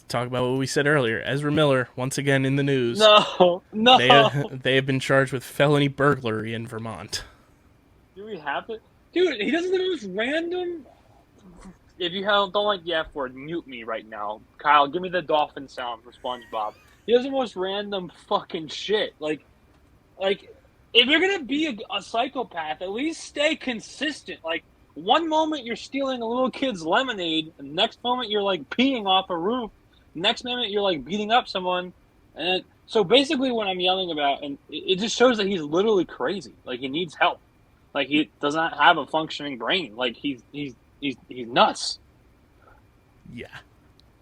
talk about what we said earlier. Ezra Miller, once again in the news. No. They have been charged with felony burglary in Vermont. Do we have it? Dude, he does the most random... If you don't like the F word, mute me right now. Kyle, give me the dolphin sound for SpongeBob. He does the most random fucking shit. Like if you're gonna be a psychopath, at least stay consistent. Like, one moment you're stealing a little kid's lemonade, and the next moment you're peeing off a roof. Next moment you're beating up someone, and so basically what I'm yelling about, and it just shows that he's literally crazy. He needs help. He does not have a functioning brain. He's nuts. Yeah.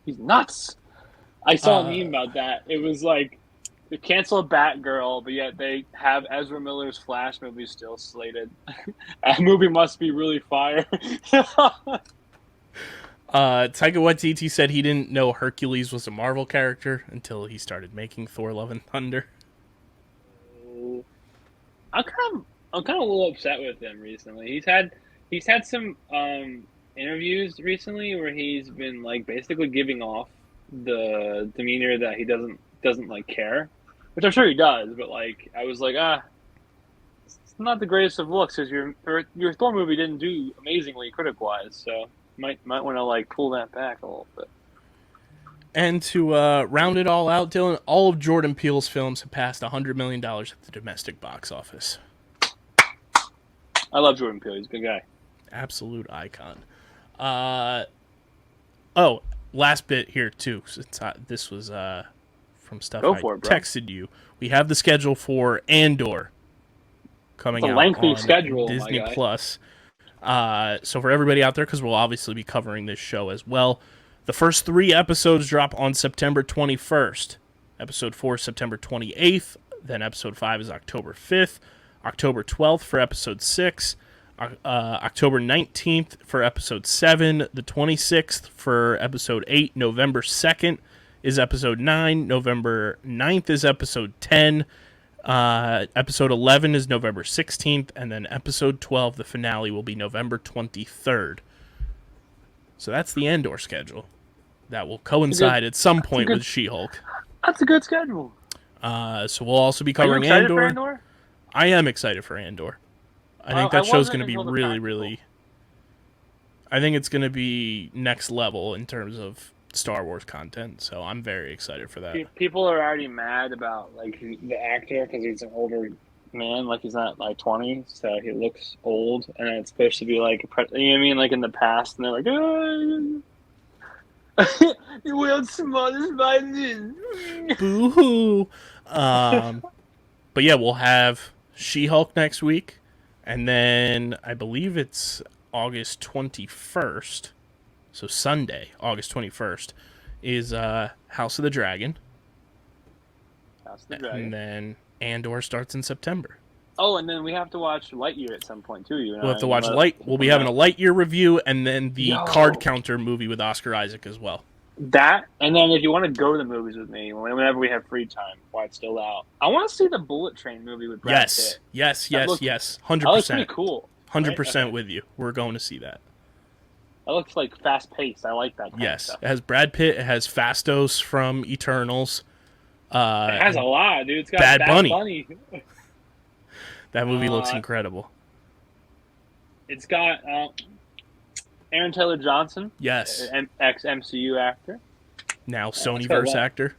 He's nuts. I saw a meme about that. It was like, they canceled Batgirl, but yet they have Ezra Miller's Flash movie still slated. That movie must be really fire. Taika Waititi said he didn't know Hercules was a Marvel character until he started making Thor: Love and Thunder. I'm kind of a little upset with him recently. He's had some interviews recently where he's been like basically giving off the demeanor that he doesn't like care, which I'm sure he does. But like I was like, it's not the greatest of looks because your Thor movie didn't do amazingly critic wise, so might want to like pull that back a little bit. And to round it all out, Dylan, all of Jordan Peele's films have passed $100 million at the domestic box office. I love Jordan Peele. He's a good guy. Absolute icon. Last bit here, too. Since this was from stuff texted you. We have the schedule for Andor coming out on schedule, Disney Plus. So for everybody out there, because we'll obviously be covering this show as well, the first 3 episodes drop on September 21st. Episode 4 is September 28th. Then episode 5 is October 5th. October 12th for episode 6. October 19th for episode 7. The 26th for episode 8. November 2nd is episode 9. November 9th is episode 10. Episode 11 is November 16th. And then episode 12, the finale, will be November 23rd. So that's the Andor schedule. That will coincide at some point with She-Hulk. That's a good schedule. So we'll also be covering Are you excited for Andor? I am excited for Andor. I think that show's going to be really... I think it's going to be next level in terms of Star Wars content, so I'm very excited for that. People are already mad about like the actor because he's an older man, like he's not like 20, so he looks old, and it's supposed to be like, you know what I mean, like in the past, and they're like, the world's smallest violin. Boo-hoo. But yeah, we'll have She-Hulk next week, and then I believe it's August 21st, so Sunday, August 21st, is House of the Dragon. House of the Dragon. And then Andor starts in September. Oh, and then we have to watch Lightyear at some point, too. We'll have to watch We'll be having a Lightyear review, and then the Card Counter movie with Oscar Isaac as well. That, and then if you want to go to the movies with me, whenever we have free time, while it's still out, I want to see the Bullet Train movie with Brad Pitt. Yes. 100%. That looks pretty cool. 100% with you. We're going to see that. That looks like fast-paced. I like that kind of stuff. It has Brad Pitt. It has Fastos from Eternals. It has a lot, dude. It's got Bad Bunny. That movie looks incredible. It's got Aaron Taylor Johnson. Yes. Ex-MCU actor. Now Sonyverse actor.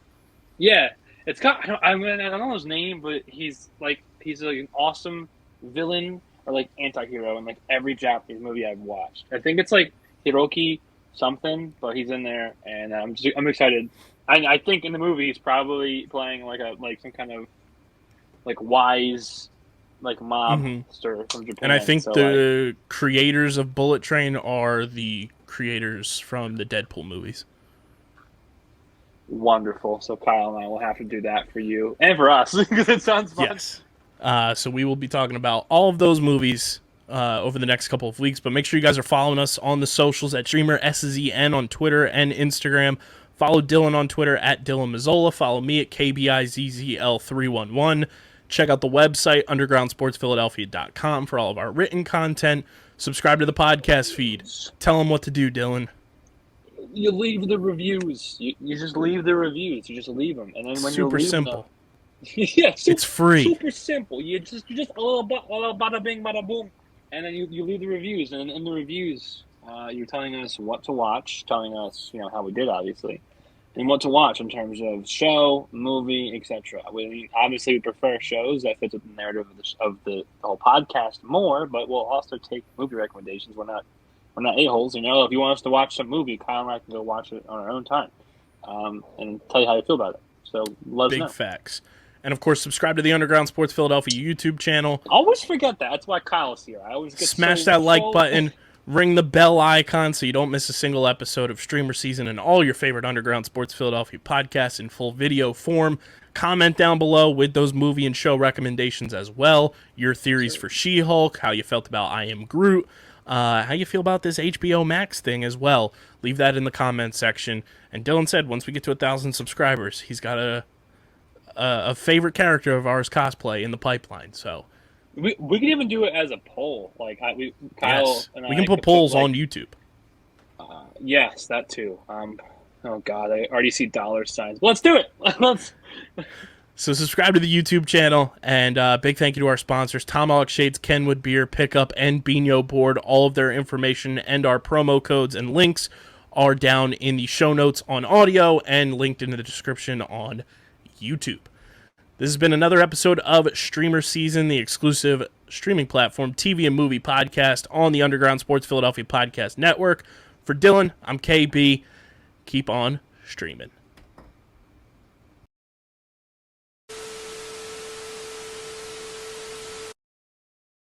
Yeah. It's got, I don't know his name, but he's like an awesome villain or like anti-hero in like every Japanese movie I've watched. I think it's like Hiroki something, but he's in there, and I'm excited. I think in the movie he's probably playing like some kind of like wise like mobster from Japan. And I think the creators of Bullet Train are the creators from the Deadpool movies. Wonderful. So Kyle and I will have to do that for you and for us because it sounds fun. Yes. So we will be talking about all of those movies over the next couple of weeks, but make sure you guys are following us on the socials at StreamerSZN on Twitter and Instagram. Follow Dylan on Twitter at Dylan Mazzola. Follow me at KBIZZL311. Check out the website, undergroundsportsphiladelphia.com, for all of our written content. Subscribe to the podcast feed. Tell them what to do, Dylan. You leave the reviews. You just leave the reviews. You just leave them. And then when super simple. It's free. Super simple. You just bada bing, bada boom. And then you leave the reviews. And in the reviews, you're telling us what to watch, telling us, how we did, obviously, and what to watch in terms of show, movie, etc. Obviously, we prefer shows that fit with the narrative of the whole podcast more, but we'll also take movie recommendations. We're not a-holes. If you want us to watch some movie, Kyle and I can go watch it on our own time and tell you how you feel about it. So let us know. Big facts. And, of course, subscribe to the Underground Sports Philadelphia YouTube channel. I always forget that. That's why Kyle's here. I always get Smash that like button. Ring the bell icon so you don't miss a single episode of Streamer Season and all your favorite Underground Sports Philadelphia podcasts in full video form. Comment down below with those movie and show recommendations as well. Your theories for She-Hulk, how you felt about I Am Groot, how you feel about this HBO Max thing as well. Leave that in the comment section. And Dylan said once we get to 1,000 subscribers, he's got a favorite character of ours cosplay in the pipeline. So we can even do it as a poll. Like Kyle and I we can put polls on YouTube. Yes, that too. Oh God, I already see dollar signs. Let's do it. Let's. So subscribe to the YouTube channel, and big thank you to our sponsors, Tom Alex Shades, Kenwood Beer, Pickup, and Bino Board. All of their information and our promo codes and links are down in the show notes on audio and linked in the description on YouTube. This has been another episode of Streamer Season, the exclusive streaming platform, TV and movie podcast on the Underground Sports Philadelphia Podcast Network. For Dylan, I'm KB. Keep on streaming.